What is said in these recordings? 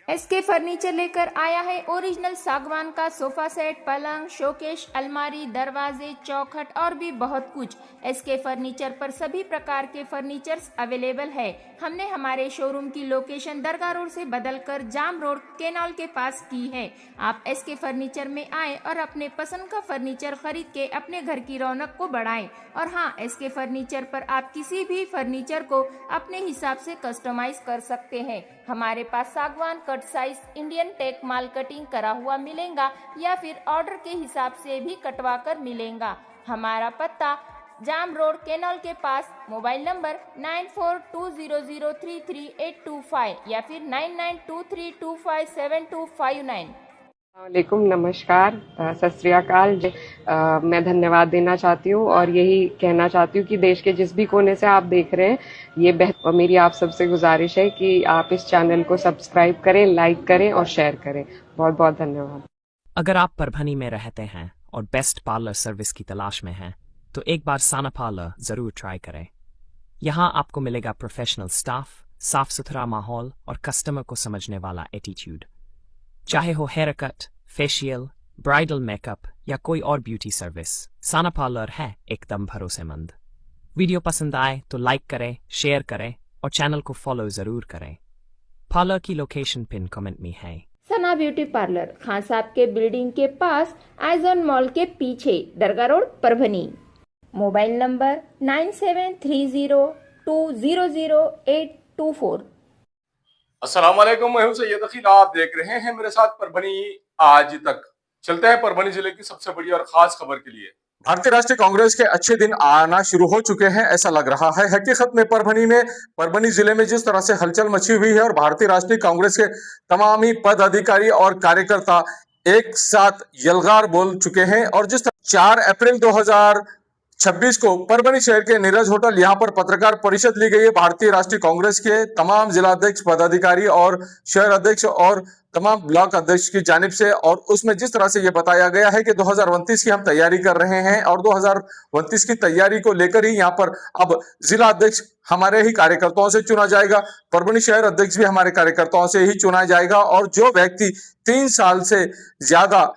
SK furniture लेकर आया है ओरिजिनल सागवान का सोफा सेट, पलंग, शोकेश, अलमारी, दरवाजे, चौखट और भी बहुत कुछ। एसके फर्नीचर पर सभी प्रकार के फर्नीचर्स अवेलेबल है। हमने हमारे शोरूम की लोकेशन दरगाह रोड से बदलकर जाम रोड केनाल के पास की है। आप एसके फर्नीचर में आए और अपने पसंद का फर्नीचर खरीद के अपने घर की रौनक को बढ़ाएं। और हाँ, एसके फर्नीचर पर आप किसी भी फर्नीचर को अपने हिसाब से कस्टमाइज कर सकते हैं। हमारे पास सागवान कट साइज इंडियन टेक माल कटिंग करा हुआ मिलेगा या फिर ऑर्डर के हिसाब से भी कटवा कर मिलेगा। हमारा पत्ता जाम रोड केनॉल के पास। मोबाइल नंबर 9420033825 या फिर 9923257259। वालेकुम, नमस्कार, सत श्री अकाल। मैं धन्यवाद देना चाहती हूँ और यही कहना चाहती हूँ कि देश के जिस भी कोने से आप देख रहे हैं, मेरी आप सबसे गुजारिश है कि आप इस चैनल को सब्सक्राइब करें, लाइक करें और शेयर करें। बहुत बहुत धन्यवाद। अगर आप परभनी में रहते हैं और बेस्ट पार्लर सर्विस की तलाश में हैं, तो एक बार साना पार्लर जरूर ट्राई करें। यहाँ आपको मिलेगा प्रोफेशनल स्टाफ, साफ सुथरा माहौल और कस्टमर को समझने वाला एटीट्यूड। चाहे हो haircut, facial, bridal makeup या कोई और ब्यूटी सर्विस, साना पार्लर है एकदम भरोसेमंद। वीडियो पसंद आए तो लाइक करें, शेयर करें और चैनल को फॉलो जरूर करें। पार्लर की लोकेशन पिन कमेंट में है। सना ब्यूटी पार्लर खान साहब के बिल्डिंग के पास, आइजॉन मॉल के पीछे, दरगाह रोड, परभनी। Mobile number 9730200824। अस्सलाम वालेकुम, मैं हूं सैयद अखिल। आप देख रहे हैं मेरे साथ परभनी आज तक। चलते हैं परभनी जिले की सबसे बड़ी और खास खबर के लिए। भारतीय राष्ट्रीय कांग्रेस के अच्छे दिन आना शुरू हो चुके हैं, ऐसा लग रहा है। हकीकत में परभनी जिले में जिस तरह से हलचल मची हुई है और भारतीय राष्ट्रीय कांग्रेस के तमाम ही पदाधिकारी और कार्यकर्ता एक साथ यलगार बोल चुके हैं और जिस तरह 4 अप्रैल 2026 को परभनी शहर के नीरज होटल यहाँ पर पत्रकार परिषद ली गई है। भारतीय राष्ट्रीय कांग्रेस के तमाम जिलाध्यक्ष, पदाधिकारी और शहर अध्यक्ष और तमाम ब्लॉक अध्यक्ष की जानिब से, और उसमें जिस तरह से यह बताया गया है कि 2029 की हम तैयारी कर रहे हैं और 2029 की तैयारी को लेकर ही यहाँ पर अब जिला अध्यक्ष हमारे ही कार्यकर्ताओं से चुना जाएगा, परभनी शहर अध्यक्ष भी हमारे कार्यकर्ताओं से ही चुना जाएगा और जो व्यक्ति 3 साल से ज्यादा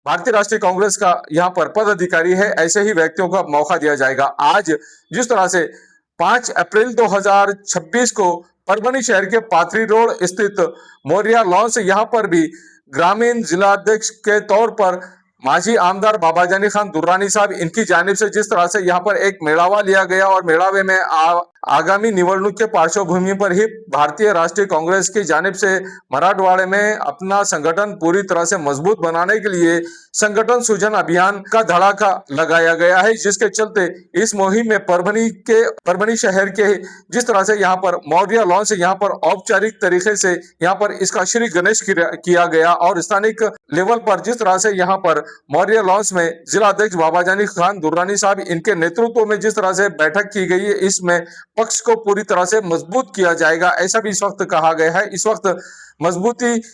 भारतीय राष्ट्रीय कांग्रेस का यहाँ पर पदाधिकारी है, ऐसे ही व्यक्तियों को मौका दिया जाएगा। आज जिस तरह से 5 अप्रैल 2026 को परभनी शहर के पाथरी रोड स्थित मोरिया लॉन्स, यहाँ पर भी ग्रामीण जिलाध्यक्ष के तौर पर माजी आमदार बाबाजानी खान दुर्रानी साहब, इनकी जानिब से जिस तरह से यहाँ पर एक मेड़ावा लिया गया और मेड़ावे में आगामी निवडणूक के पार्श्वभूमि पर ही भारतीय राष्ट्रीय कांग्रेस की जानिब से मराठवाड़े में अपना संगठन पूरी तरह से मजबूत बनाने के लिए संगठन सृजन अभियान का धड़ाका लगाया गया है, जिसके चलते इस मुहिम में परभनी शहर के जिस तरह से यहाँ पर मौर्य लॉन्च से यहाँ पर औपचारिक तरीके से यहाँ पर इसका श्री गणेश किया गया और स्थानिक लेवल पर जिस तरह से यहाँ पर मौर्य लॉन्च में जिला अध्यक्ष बाबाजानी खान दुर्रानी साहब, इनके नेतृत्व में जिस तरह से बैठक की गई है, इसमें पक्ष को पूरी तरह से मजबूत किया जाएगा, ऐसा भी इस वक्त कहा गया है। इस वक्त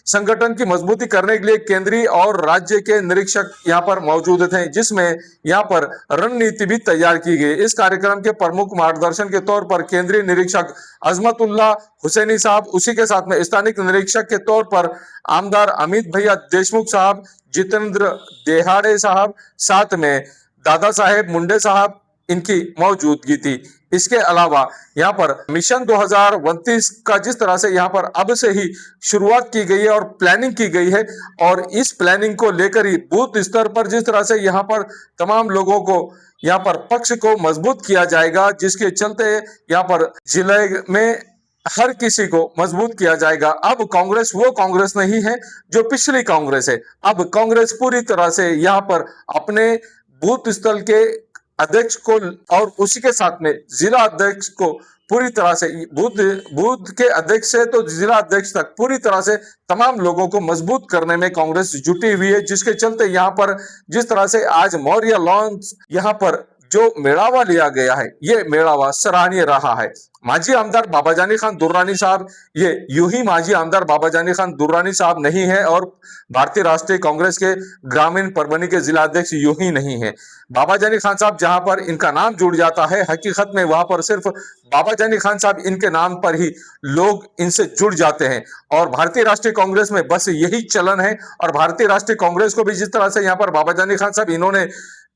संगठन की मजबूती करने के लिए केंद्रीय और राज्य के निरीक्षक यहाँ पर मौजूद थे, जिसमें यहाँ पर रणनीति भी तैयार की गई। इस कार्यक्रम के प्रमुख मार्गदर्शन के तौर पर केंद्रीय निरीक्षक अजमतुल्लाह हुसैनी साहब, उसी के साथ में स्थानिक निरीक्षक के तौर पर आमदार अमित भैया देशमुख साहब, जितेंद्र देहाड़े साहब, साथ में दादा साहेब मुंडे साहब, इनकी मौजूदगी थी। इसके अलावा यहाँ पर मिशन 2029 का जिस तरह से यहाँ पर अब से ही शुरुआत की गई है और प्लानिंग की गई है, और इस प्लानिंग को लेकर ही बूथ स्तर पर जिस तरह से यहाँ पर तमाम लोगों को यहाँ पर पक्ष को मजबूत किया जाएगा, जिसके चलते यहाँ पर जिले में हर किसी को मजबूत किया जाएगा। अब कांग्रेस वो कांग्रेस नहीं है जो पिछली कांग्रेस है। अब कांग्रेस पूरी तरह से यहाँ पर अपने बूथ स्थल के अध्यक्ष को और उसी के साथ में जिला अध्यक्ष को पूरी तरह से बूथ के अध्यक्ष से तो जिला अध्यक्ष तक पूरी तरह से तमाम लोगों को मजबूत करने में कांग्रेस जुटी हुई है, जिसके चलते यहाँ पर जिस तरह से आज मौर्य लॉन्च यहाँ पर जो मेड़ावा लिया गया है, ये मेड़ावा सराहनीय रहा है। माजी आमदार बाबाजानी खान दुर्रानी साहब ये यूं ही माजी आमदार बाबाजानी खान दुर्रानी साहब नहीं है और भारतीय राष्ट्रीय कांग्रेस के ग्रामीण परभनी के जिला अध्यक्ष यूं ही नहीं है। बाबाजानी खान साहब जहां पर इनका नाम जुड़ जाता है, हकीकत में वहां पर सिर्फ बाबाजानी खान साहब इनके नाम पर ही लोग इनसे जुड़ जाते हैं। और भारतीय राष्ट्रीय कांग्रेस में बस यही चलन है। और भारतीय राष्ट्रीय कांग्रेस को भी जिस तरह से यहाँ पर बाबाजानी खान साहब इन्होंने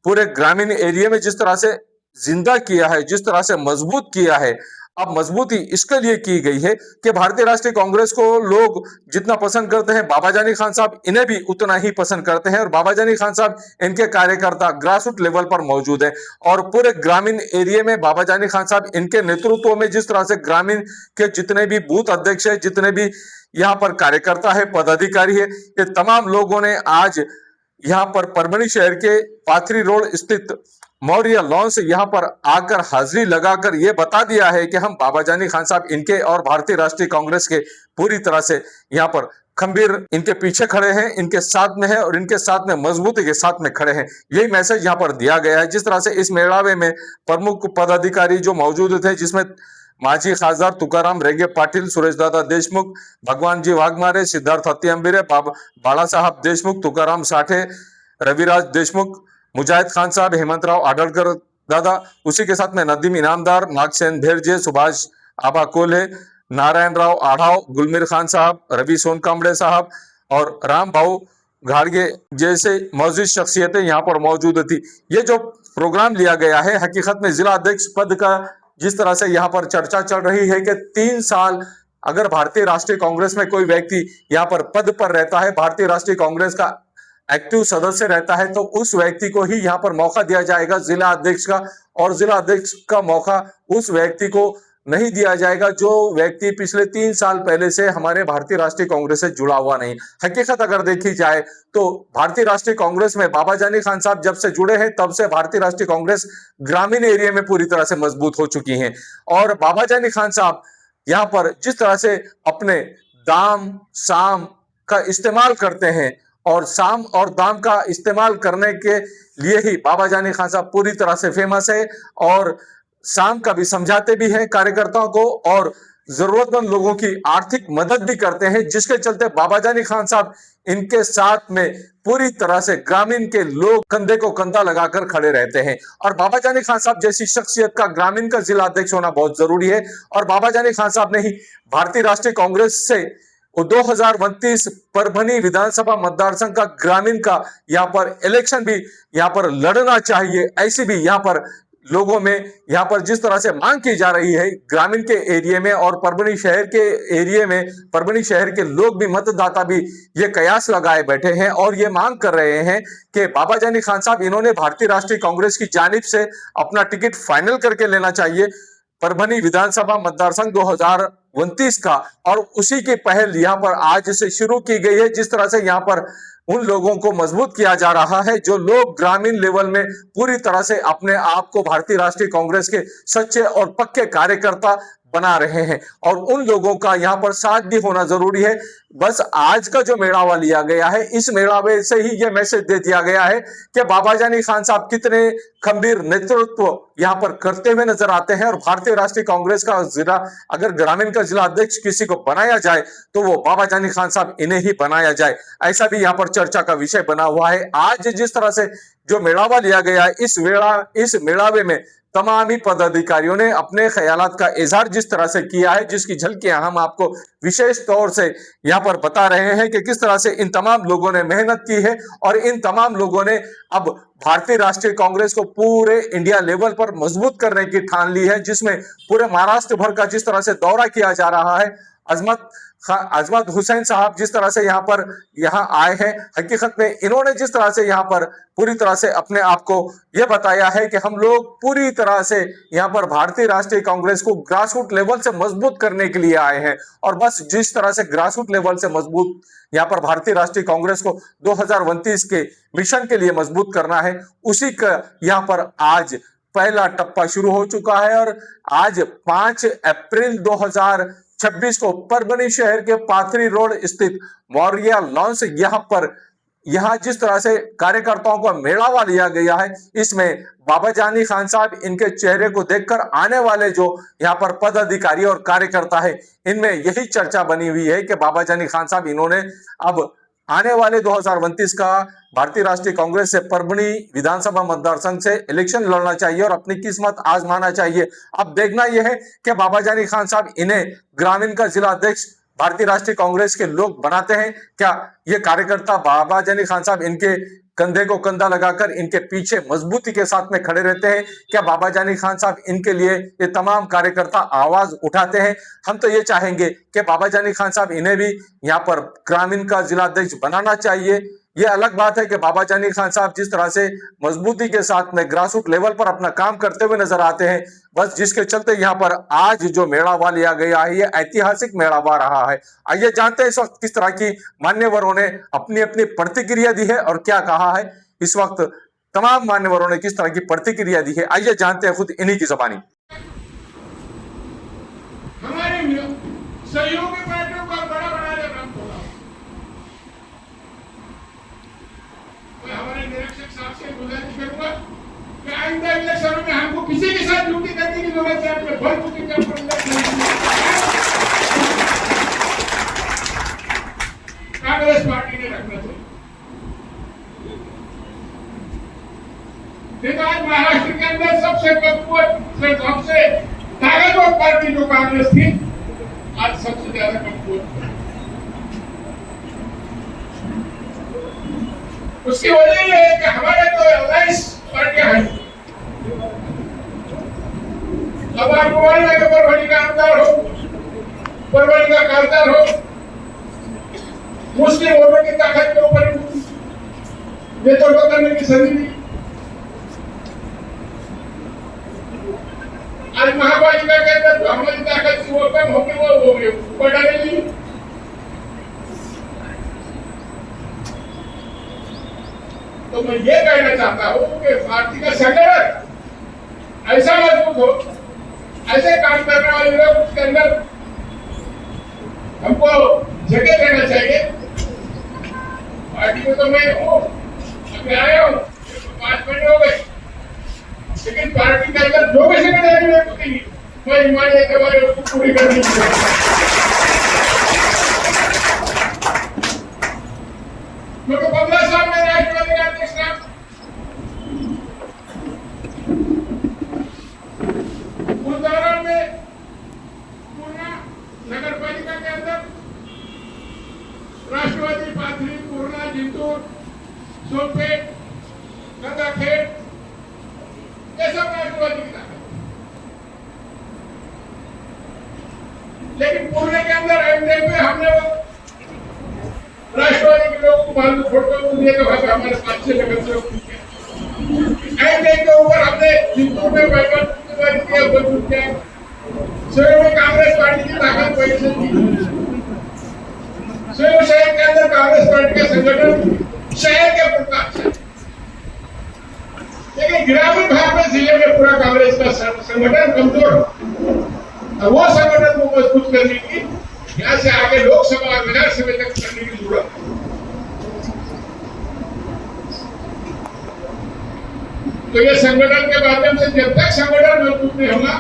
पूरे ग्रामीण एरिया में जिस तरह से जिंदा किया है, जिस तरह से मजबूत किया है, अब मजबूती इसके लिए की गई है कि भारतीय राष्ट्रीय कांग्रेस को लोग जितना पसंद करते हैं, बाबाजानी खान साहब इन्हें भी उतना ही पसंद करते हैं। और बाबाजानी खान साहब इनके कार्यकर्ता ग्रासरूट लेवल पर मौजूद हैं और पूरे ग्रामीण एरिया में बाबाजानी खान साहब इनके नेतृत्व में जिस तरह से ग्रामीण के जितने भी बूथ अध्यक्ष है, जितने भी यहाँ पर कार्यकर्ता है, पदाधिकारी है, ये तमाम लोगों ने आज यहाँ पर परभनी शहर के पाथरी रोड स्थित मौर्य लॉन से यहाँ पर आकर हाजिरी लगाकर ये बता दिया है कि हम बाबाजानी खान साहब इनके और भारतीय राष्ट्रीय कांग्रेस के पूरी तरह से यहाँ पर खंबीर इनके पीछे खड़े हैं, इनके साथ में है और इनके साथ में मजबूती के साथ में खड़े हैं। यही मैसेज यहाँ पर दिया गया है। जिस तरह से इस मेळावे में प्रमुख पदाधिकारी जो मौजूद थे, जिसमें माजी खासदार तुकाराम रेगे पाटिल, सुरेश दादा देशमुख, भगवान जी वाघमारे, सिद्धार्थ हत्तीअंबिरे, बाला साहब देशमुख, तुकाराम साठे, रविराज देशमुख, मुजाहिद खान साहब, हेमंतराव आडलकर दादा, उसी के साथ में नदीम इनामदार, नागसेन भेरजे, सुभाष आबा कोल्हे, नारायण राव आढ़ाव, गुलमीर खान साहब, रवि सोनकांबड़े साहब और राम भाऊ घाड़गे जैसे मौजूद शख्सियतें यहाँ पर मौजूद थी। ये जो प्रोग्राम लिया गया है, हकीकत में जिला अध्यक्ष पद का जिस तरह से यहाँ पर चर्चा चल रही है कि 3 साल अगर भारतीय राष्ट्रीय कांग्रेस में कोई व्यक्ति यहाँ पर पद पर रहता है, भारतीय राष्ट्रीय कांग्रेस का एक्टिव सदस्य रहता है, तो उस व्यक्ति को ही यहाँ पर मौका दिया जाएगा जिला अध्यक्ष का। और जिला अध्यक्ष का मौका उस व्यक्ति को नहीं दिया जाएगा जो व्यक्ति पिछले 3 साल पहले से हमारे भारतीय राष्ट्रीय कांग्रेस से जुड़ा हुआ नहीं। हकीकत अगर देखी जाए तो भारतीय राष्ट्रीय कांग्रेस में बाबाजानी खान साहब जब से जुड़े हैं, तब से भारतीय राष्ट्रीय कांग्रेस ग्रामीण एरिया में पूरी तरह से मजबूत हो चुकी है। और बाबाजानी खान साहब यहाँ पर जिस तरह से अपने दाम साम का इस्तेमाल करते हैं और साम और दाम का इस्तेमाल करने के लिए ही बाबाजानी खान साहब पूरी तरह से फेमस है। और साम का भी समझाते भी हैं कार्यकर्ताओं को और जरूरतमंद लोगों की आर्थिक मदद भी करते हैं, जिसके चलते बाबाजानी खान साहब इनके साथ में पूरी तरह से ग्रामीण के लोग कंधे को कंधा लगाकर खड़े रहते हैं। और बाबाजानी खान साहब जैसी शख्सियत का ग्रामीण का जिला अध्यक्ष होना बहुत जरूरी है। और बाबाजानी खान साहब ने ही भारतीय राष्ट्रीय कांग्रेस से 2029 परभनी विधानसभा मतदार संघ का ग्रामीण का यहाँ पर इलेक्शन भी यहाँ पर लड़ना चाहिए, ऐसी भी यहाँ पर लोगों में यहाँ पर जिस तरह से मांग की जा रही है ग्रामीण के एरिया में और परभनी शहर के एरिया में, परभनी शहर के लोग भी, मतदाता भी ये कयास लगाए बैठे हैं और ये मांग कर रहे हैं कि बाबाजानी खान साहब इन्होंने भारतीय राष्ट्रीय कांग्रेस की जानिब से अपना टिकट फाइनल करके लेना चाहिए परभनी विधानसभा मतदार संघ 2029 का। और उसी की पहल यहाँ पर आज से शुरू की गई है। जिस तरह से यहाँ पर उन लोगों को मजबूत किया जा रहा है जो लोग ग्रामीण लेवल में पूरी तरह से अपने आप को भारतीय राष्ट्रीय कांग्रेस के सच्चे और पक्के कार्यकर्ता बना रहे हैं और उन लोगों का यहाँ पर साथ भी होना जरूरी है। बस आज का जो मेळावा लिया गया है, इस मेळावे से ही यह मैसेज दे दिया गया है कि बाबाजानी खान साहब कितने खंबीर नेतृत्व यहाँ पर करते हुए नजर आते हैं। और भारतीय राष्ट्रीय कांग्रेस का जिला, अगर ग्रामीण का जिला अध्यक्ष किसी को बनाया जाए तो वो बाबाजानी खान साहब इन्हें ही बनाया जाए, ऐसा भी यहाँ पर चर्चा का विषय बना हुआ है। आज जिस तरह से जो मेळावा लिया गया है, इस मेळावे में तमाम ही पदाधिकारियों ने अपने ख्यालात का इजहार जिस तरह से किया है, जिसकी झलकियां हम आपको विशेष तौर से यहाँ पर बता रहे हैं कि किस तरह से इन तमाम लोगों ने मेहनत की है और इन तमाम लोगों ने अब भारतीय राष्ट्रीय कांग्रेस को पूरे इंडिया लेवल पर मजबूत करने की ठान ली है, जिसमें पूरे महाराष्ट्र भर का जिस तरह से दौरा किया जा रहा है। अजमत हुसैन साहब जिस तरह से यहाँ आए हैं, हकीकत में इन्होंने जिस तरह से यहाँ पर पूरी तरह से अपने आप को यह बताया है कि हम लोग पूरी तरह से यहाँ पर भारतीय राष्ट्रीय कांग्रेस को ग्रासरूट लेवल से मजबूत करने के लिए आए हैं। और बस जिस तरह से ग्रासरूट लेवल से मजबूत यहाँ पर भारतीय राष्ट्रीय कांग्रेस को 2029 के मिशन के लिए मजबूत करना है, उसी का यहाँ पर आज पहला टप्पा शुरू हो चुका है। और आज 5 अप्रैल 2026 को परभनी शहर के पाथरी रोड स्थित मौर्य लॉन से यहाँ पर यहाँ जिस तरह से कार्यकर्ताओं को मेड़ावा लिया गया है, इसमें बाबा जानी खान साहब इनके चेहरे को देखकर आने वाले जो यहाँ पर पद अधिकारी और कार्यकर्ता है, इनमें यही चर्चा बनी हुई है कि बाबा जानी खान साहब इन्होंने अब आने वाले 2029 का भारतीय राष्ट्रीय कांग्रेस से परभनी विधानसभा मतदार संघ से इलेक्शन लड़ना चाहिए और अपनी किस्मत आजमाना चाहिए। अब देखना यह है कि बाबा जानी खान साहब इन्हें ग्रामीण का जिला अध्यक्ष भारतीय राष्ट्रीय कांग्रेस के लोग बनाते हैं क्या? ये कार्यकर्ता बाबा जानी खान साहब इनके कंधे को कंधा लगाकर इनके पीछे मजबूती के साथ में खड़े रहते हैं क्या? बाबा जानी खान साहब इनके लिए ये तमाम कार्यकर्ता आवाज उठाते हैं? हम तो ये चाहेंगे कि बाबा जानी खान साहब इन्हें भी यहाँ पर ग्रामीण का जिला अध्यक्ष बनाना चाहिए। ये अलग बात है कि बाबा जानी खान साहब जिस तरह से मजबूती के साथ में ग्रासरूट लेवल पर अपना काम करते हुए नजर आते हैं, बस जिसके चलते यहाँ पर आज जो मेड़ावा लिया गया है ये ऐतिहासिक मेड़ावा रहा है। आइए जानते हैं इस वक्त किस तरह की मान्यवरों ने अपनी अपनी प्रतिक्रिया दी है और क्या कहा है। इस वक्त तमाम मान्यवरों ने किस तरह की प्रतिक्रिया दी है, आइए जानते हैं खुद इन्हीं की जुबानी। हमारे सहयोगी पार्टियों को बड़ा बना देना हमारे निरीक्षक साहब से गुजारिश करूंगा कि आइंदा इलेक्शन में हमको किसी के साथ ड्यूटी करने की जरूरत है, अपने भर ड्यूटी कांग्रेस पार्टी ने रखना चाहिए। देखो आज महाराष्ट्र के अंदर सबसे कमजोर सबसे ताकतवर पार्टी जो कांग्रेस थी, आज सबसे ज्यादा कमजोर। उसकी वजह यह है कि हमारे तो 19 पार्टियां हैं। अब आप मोबाइल के परभनी का आमदार हो, परभनी का कार्यदार हो, मुस्लिम वोटों की ताकत के ऊपर नेतृत्व करने की सदी दी। आज महापालिका के अंदर हमारी ताकत वो कम होगी, वो बढ़ा नहीं। तो मैं ये कहना चाहता हूं कि पार्टी का संगठन ऐसा मजबूत हो, ऐसे काम करने वाले लोग उसके अंदर हमको जगह देना चाहिए। पार्टी में तो मैं हूँ, अभी आया हूँ, 5 महीने हो गए, लेकिन पार्टी के अंदर जो भी जिम्मेदारी होती है मैं ईमानदारी के बारे में पूरी करनी चाहिए। क्योंकि 15 साल में राष्ट्रवादी का अध्यक्ष रहा, उस दौरान में पूर्णा नगर पालिका के अंदर राष्ट्रवादी पाथरी, पूर्णा, जिंतूर, सोनपेट, गंगाखेड़, ये सब राष्ट्रवादी की ताकत। लेकिन पूर्णे के अंदर एमडीएम में हमने राष्ट्रवादी के लोगों को मालूम फोटो दिए तो हमारे 5-6 नगर से के ऊपर हमने जिंतूर में बैठक किया, शहर में कांग्रेस पार्टी की ताकत पहले से थी। शहर के अंदर कांग्रेस पार्टी का संगठन शहर के पूरा अच्छा, लेकिन ग्रामीण भाग में जिले में पूरा कांग्रेस का संगठन कमजोर। वो संगठन को मजबूत करने की यहाँ से आगे लोकसभा और विधानसभा तक करने की जरूरत है। तो ये संगठन के माध्यम से जब तक संगठन मजबूत नहीं होगा,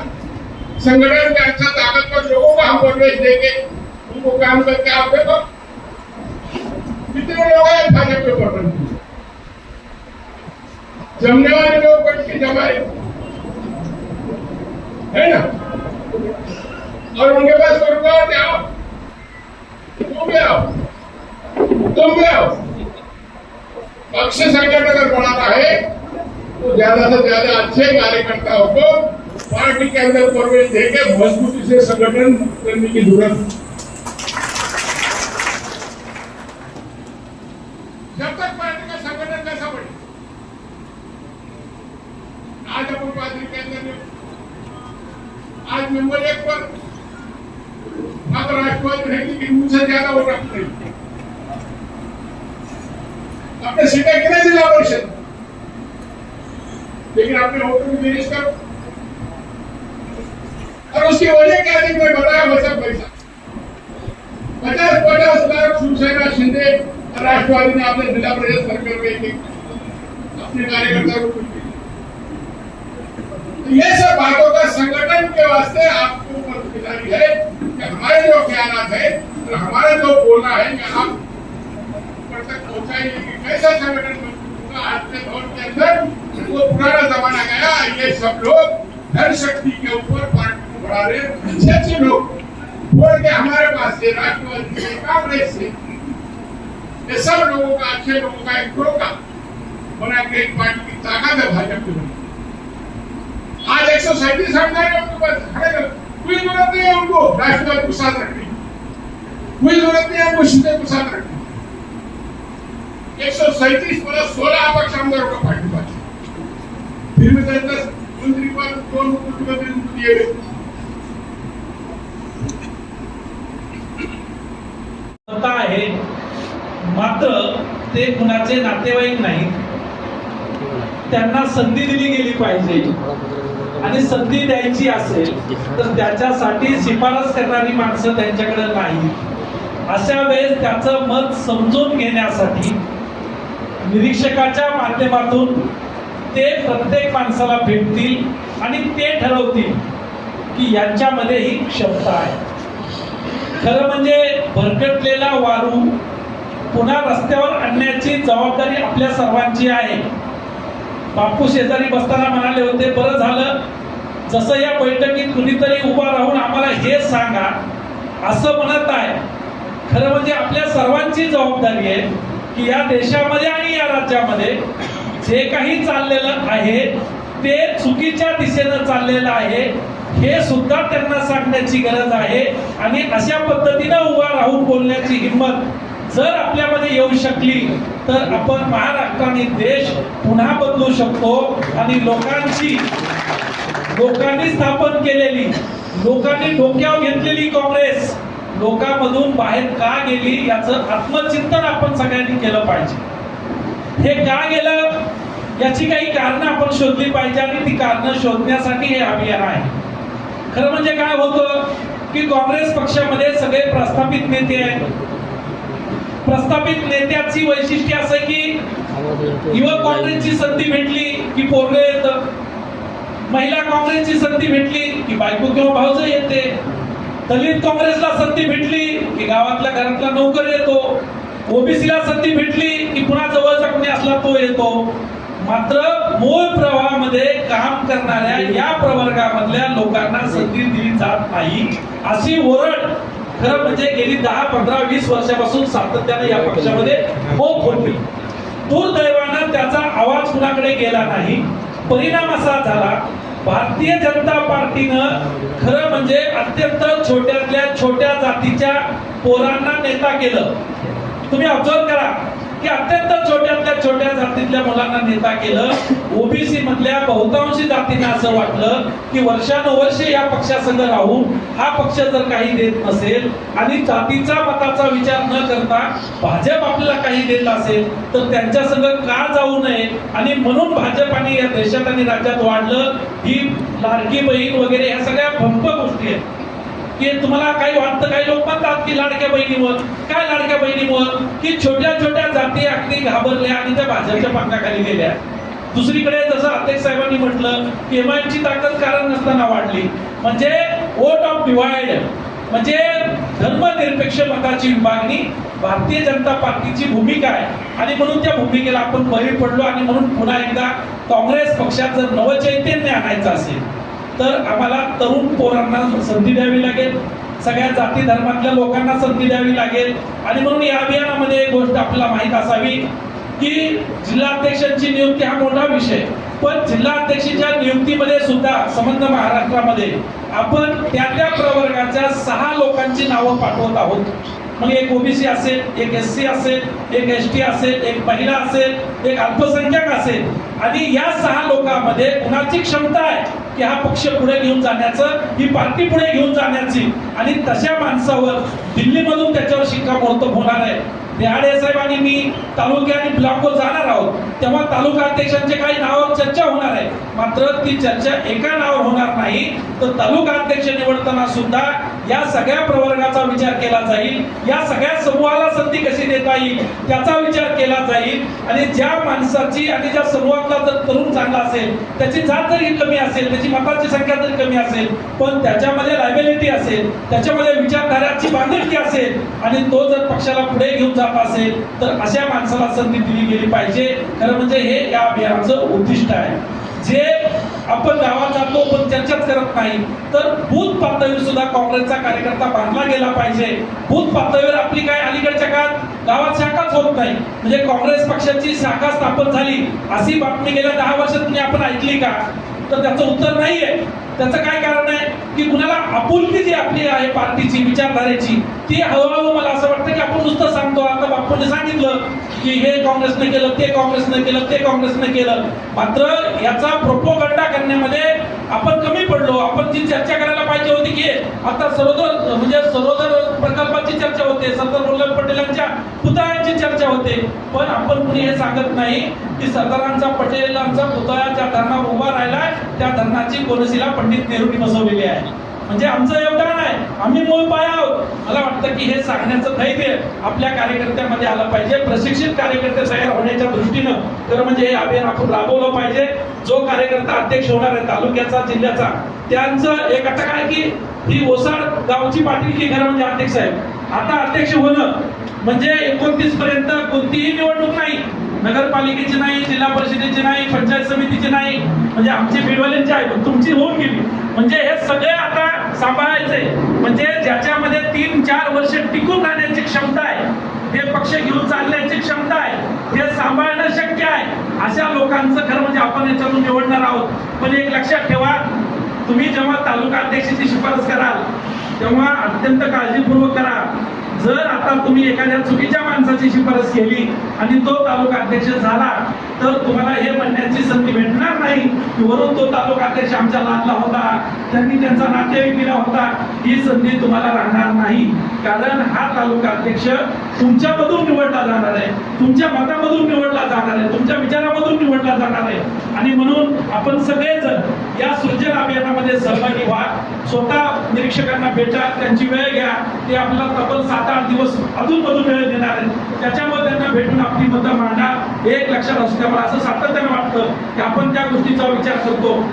संगठन के अच्छा ताकतवर लोगों को हम प्रवेश देंगे, उनको काम करके आप देखो कितने लोग हैं भाजपा के ऊपर जमने वाले लोग बन के जमाए है ना, और उनके पास रुकावट आओ, तुम भी आओ, तुम भी आओ। पक्ष संगठन अगर बढ़ाना है तो ज्यादा से ज्यादा अच्छे कार्यकर्ताओं को पार्टी के अंदर प्रवेश देकर मजबूती से संगठन करने की जरूरत है। जब तक पार्टी का संगठन कैसा बढ़े, आज अपन पार्टी के अंदर आज नंबर 1 पर मात्र राष्ट्रवादी रहेगी, लेकिन मुझसे ज्यादा वोट अपने अपने सीटें कितने जिला परिषद, लेकिन अपने वोटों की फिनिश करो। और उसकी वजह क्या थी मैं बताया, मतलब पैसा 50-50 लाख शिवसेना शिंदे राष्ट्रवादी ने अपने जिला परिषद सर्कल में एक अपने कार्यकर्ता को कुछ तो ये सब बातों का संगठन के वास्ते आपको जिम्मेदारी है कि हमारे जो ख्याल है और हमारा जो बोलना है कि आप ऊपर तक पहुंचाइए कि कैसा संगठन बनूंगा। आज के दौर के अंदर वो पुराना जमाना गया, ये सब लोग धन शक्ति के ऊपर पार्टी को बढ़ा रहे। अच्छे लोग बोल के हमारे पास से राष्ट्रवादी से कांग्रेस से ये सब लोगों का, अच्छे लोगों का एक ग्रोह का बना के एक पार्टी की ताकत है भाजपा की। आज 137 आमदार उनके पास खड़े, कोई जरूरत नहीं है उनको राष्ट्रवाद को साथ रखने की, कोई जरूरत नहीं है उनको शिंदे को साथ रखने की। 137 प्लस 16 अपक्ष आमदारों का पार्टी पास, फिर भी 10 मंत्री पद, 2 मुख्यमंत्री उनको दिए गए। सत्ता आहे, मात्र ते कुणाचे नातेवाईक नाहीत, त्यांना संधी दिली गेली पाहिजे आणि संधी द्यायची असेल तर त्याच्यासाठी शिफारस करणारी माणसं त्यांच्याकडे नाही। अशा वेळेस त्याचं मत समजून घेण्यासाठी निरीक्षकाच्या माध्यमातून ते प्रत्येक माणसाला भेटतील आणि ते ठरवतील की यांच्यामध्ये ही क्षमता आहे। खरं म्हणजे भरकटलेला वारू पुन्हा रस्त्यावर आणण्याची जबाबदारी आपल्या सर्वांची आहे। बापू शेजारी बसताना म्हणाले होते, बरं झालं जसं या बैठकीत कुणीतरी उभा राहून आम्हाला हे सांगा असं म्हणत आहे। खरं म्हणजे आपल्या सर्वांची जबाबदारी आहे की या देशामध्ये आणि या राज्यामध्ये जे काही चाललेलं आहे ते चुकीच्या दिशेनं चाललेलं आहे हे सुद्धा त्यांना सांगण्याची गरज आहे। आणि अशा पद्धतीनं उभा राहून बोलण्याची हिंमत जर आपल्यामध्ये येऊ शकली तर आपण महाराष्ट्राने देश पुन्हा बदलू शकतो आणि लोकांनी स्थापन केलेली, लोकांनी डोक्यावर घेतलेली काँग्रेस लोकांमधून बाहेर का गेली याचं आत्मचिंतन आपण सगळ्यांनी केलं पाहिजे। हे का गेलं याची काही कारणं आपण शोधली पाहिजे आणि ती कारणं शोधण्यासाठी हे अभियान आहे। खरं म्हणजे काय होतं की काँग्रेस पक्षामध्ये सगळे प्रस्थापित नेते आहेत। प्रस्थापित नेत्याची वैशिष्ट्य असं की युवक काँग्रेसची संधी भेटली की पोरग येतं, महिला काँग्रेसची संधी भेटली की बायको किंवा भाऊज येते, दलित काँग्रेसला संधी भेटली की गावातल्या घरातला नोकर येतो, ओबीसीला संधी भेटली की पुन्हा जवळचा कोणी असला तो येतो। मात्र मूळ प्रवाहामध्ये काम करणाऱ्या या प्रवर्गामधल्या लोकांना संधी दिली जात नाही अशी ओरड खरं म्हणजे गेली 10, 15, 20 वर्षापासून सातत्याने या पक्षामध्ये होत होती। दुर्दैवानं त्याचा आवाज कुणाकडे गेला नाही। परिणाम असा झाला, भारतीय जनता पार्टीनं खरं म्हणजे अत्यंत छोट्यातल्या छोट्या जातीच्या पोरांना नेता केलं। तुम्ही ऑब्झर्व करा की अत्यंत छोट्यातल्या छोट्या जातीतल्या मुलांना नेता केलं। ओबीसी मधल्या बहुतांशी जातींना असं वाटलं की वर्षानुवर्षे या पक्षासंग राहून हा पक्ष जर काही देत नसेल आणि जातीचा मताचा विचार न करता भाजप आपल्याला काही देत असेल तर त्यांच्या संग का जाऊ नये आणि म्हणून भाजपाने या देशात आणि राज्यात वाढलं। ही लाडकी बहीण वगैरे ह्या सगळ्या भंप गोष्टी आहेत की तुम्हाला काही वाटतं, काही लोक म्हणतात की लाडक्या बहिणीवर काय, लाडक्या बहिणीवर की छोट्या छोट्या जाती अगदी घाबरल्या आणि त्या भाजपच्या पंखाखाली गेल्या। दुसरीकडे जसं अध्यक्ष साहेबांनी म्हटलं की एमआयएमची ताकद कारण नसताना वाढली, म्हणजे वोट ऑफ डिवाइड, म्हणजे धर्मनिरपेक्ष मताची विभागणी भारतीय जनता पार्टीची भूमिका आहे आणि म्हणून त्या भूमिकेला आपण बळी पडलो। आणि म्हणून पुन्हा एकदा काँग्रेस पक्षात जर नवचैतन्य आणायचं असेल तर आम्हाला तरुण पोरांना संधी द्यावी लागेल, सगळ्या जाती धर्मातल्या लोकांना संधी द्यावी लागेल। आणि म्हणून या अभियानामध्ये एक गोष्ट आपल्याला माहित असावी की जिल्हाध्यक्षांची नियुक्ती हा मोठा विषय, पण जिल्हाध्यक्षाच्या नियुक्तीमध्ये सुद्धा संबंध महाराष्ट्रामध्ये आपण त्या प्रवर्गाच्या 6 लोकांची नावं पाठवत आहोत। मग एक ओबीसी असेल, एक एससी असेल, एक एसटी असेल, एक महिला असेल, एक अल्पसंख्याक असेल आणि या 6 लोकांमध्ये कुणाची क्षमता आहे की हा पक्ष पुढे घेऊन जाण्याचं, ही पार्टी पुढे घेऊन जाण्याची आणि तशा माणसावर दिल्लीमधून त्याच्यावर शिक्कामोर्तब होणार आहे। देहाडे साहेब आणि मी तालुक्या आणि ब्लॉकवर जाणार आहोत तेव्हा तालुका अध्यक्षांचे काही नावावर चर्चा होणार आहे, मात्र ती चर्चा एका नावावर होणार नाही। तर तालुका अध्यक्ष निवडताना सुद्धा या सगळ्या प्रवर्गाचा विचार केला जाईल, या सगळ्या समूहाला संधी कशी देता येईल त्याचा विचार केला जाईल. आणि ज्या माणसाची आणि ज्या समूहातला जर तरुण चांगला असेल, त्याची जात जरी कमी असेल, त्याची मतांची संख्या जरी कमी असेल, पण त्याच्यामध्ये लायबिलिटी असेल, त्याच्यामध्ये विचारधाराची बांधिलकी असेल आणि तो जर पक्षाला पुढे घेऊन जात असेल तर अशा माणसाला संधी दिली गेली पाहिजे. खरं म्हणजे हे या अभियानाचं उद्दिष्ट आहे. जे आपण गावात जातो पण चर्चाच करत नाही, तर बूथ पातळीवर सुद्धा काँग्रेसचा कार्यकर्ता बांधला गेला पाहिजे. बूथ पातळीवर आपली काय अलीकडच्या काळात गावात शाखाच होत नाही, म्हणजे काँग्रेस पक्षाची शाखा स्थापन झाली अशी बातमी गेल्या 10 वर्षात तुम्ही आपण ऐकली का? तर त्याचं उत्तर नाहीये. त्याचं काय कारण आहे की कुणाला आपुलकी जी आपली आहे पार्टीची विचारधारेची ती हळूहळू मला असं वाटतं की आपण नुसतं सांगतो. आता बापूने सांगितलं की हे काँग्रेसने केलं, ते काँग्रेसने केलं, ते काँग्रेसने केलं, मात्र याचा प्रोपोगंडा करण्यामध्ये आपण कमी पडलो. आपण जी चर्चा करायला पाहिजे होती की आता सरोदर प्रकल्पाची चर्चा होते, सरदार वल्लभ पटेलांच्या पुतळ्यांची चर्चा होते, पण आपण कुणी हे सांगत नाही की सरदारांचा पटेलांचा पुतळा ज्या धरणावर उभा राहिलाय त्या धरणाची कोनशिला पंडित नेहरूंनी बसवलेली आहे. म्हणजे आमचं योगदान आहे, आम्ही मूळ पाया आहोत. मला वाटतं की हे सांगण्याचं धैर्य आपल्या कार्यकर्त्यामध्ये आलं पाहिजे. प्रशिक्षित कार्यकर्ते तयार होण्याच्या दृष्टीनं खरं म्हणजे हे अभियान आपण राबवलं पाहिजे. जो कार्यकर्ता अध्यक्ष होणार आहे तालुक्याचा, जिल्ह्याचा, त्यांचं एक अटक आहे की ही ओसाड गावची पाटील खरं म्हणजे अध्यक्ष आहे. आता अध्यक्ष होणं म्हणजे 29 पर्यंत कोणतीही निवडणूक नाही, नगरपालिकेची नाही, जिल्हा परिषदेची नाही, पंचायत समितीची नाही, म्हणजे आमची बीडवाल्यांची आहे पण तुमची होऊन गेली. म्हणजे हे सगळे आता सांभाळायचे, म्हणजे ज्याच्यामध्ये 3-4 वर्ष टिकून राहण्याची क्षमता आहे, हे पक्ष घेऊन चालण्याची क्षमता आहे, हे सांभाळणं शक्य आहे, अशा लोकांचं खरं म्हणजे आपण याच्यातून निवडणार आहोत. पण एक लक्षात ठेवा, तुम्ही जेव्हा तालुका अध्यक्षाची शिफारस कराल तेव्हा अत्यंत काळजीपूर्वक करा. जर आता तुम्ही एखाद्या चुकीच्या माणसाची शिफारस केली आणि तो तालुका अध्यक्ष झाला तर तुम्हाला हे म्हणण्याची संधी भेटणार नाही की वरून तो तालुका अध्यक्ष आमच्या लादला होता, त्यांनी त्यांचा नातेवाईक दिला होता. ही संधी तुम्हाला राहणार नाही, कारण हा तालुका अध्यक्ष तुमच्यामधून निवडला जाणार आहे, तुमच्या मतामधून निवडला जाणार आहे, तुमच्या विचारामधून निवडला जाणार आहे. आणि म्हणून आपण सगळेजण या सृजन अभियानामध्ये सहभागी व्हा. स्वतः निरीक्षकांना भेटा, त्यांची वेळ घ्या. ते आपल्याला तब्बल 7-8 दिवस अजून वेळ देणार आहेत. त्याच्यामध्ये त्यांना भेटून आपली मतं मांडा. एक लक्षात असू द्या, मला असं सातत्यानं वाटतं की आपण त्या गोष्टीचा विचार करतो.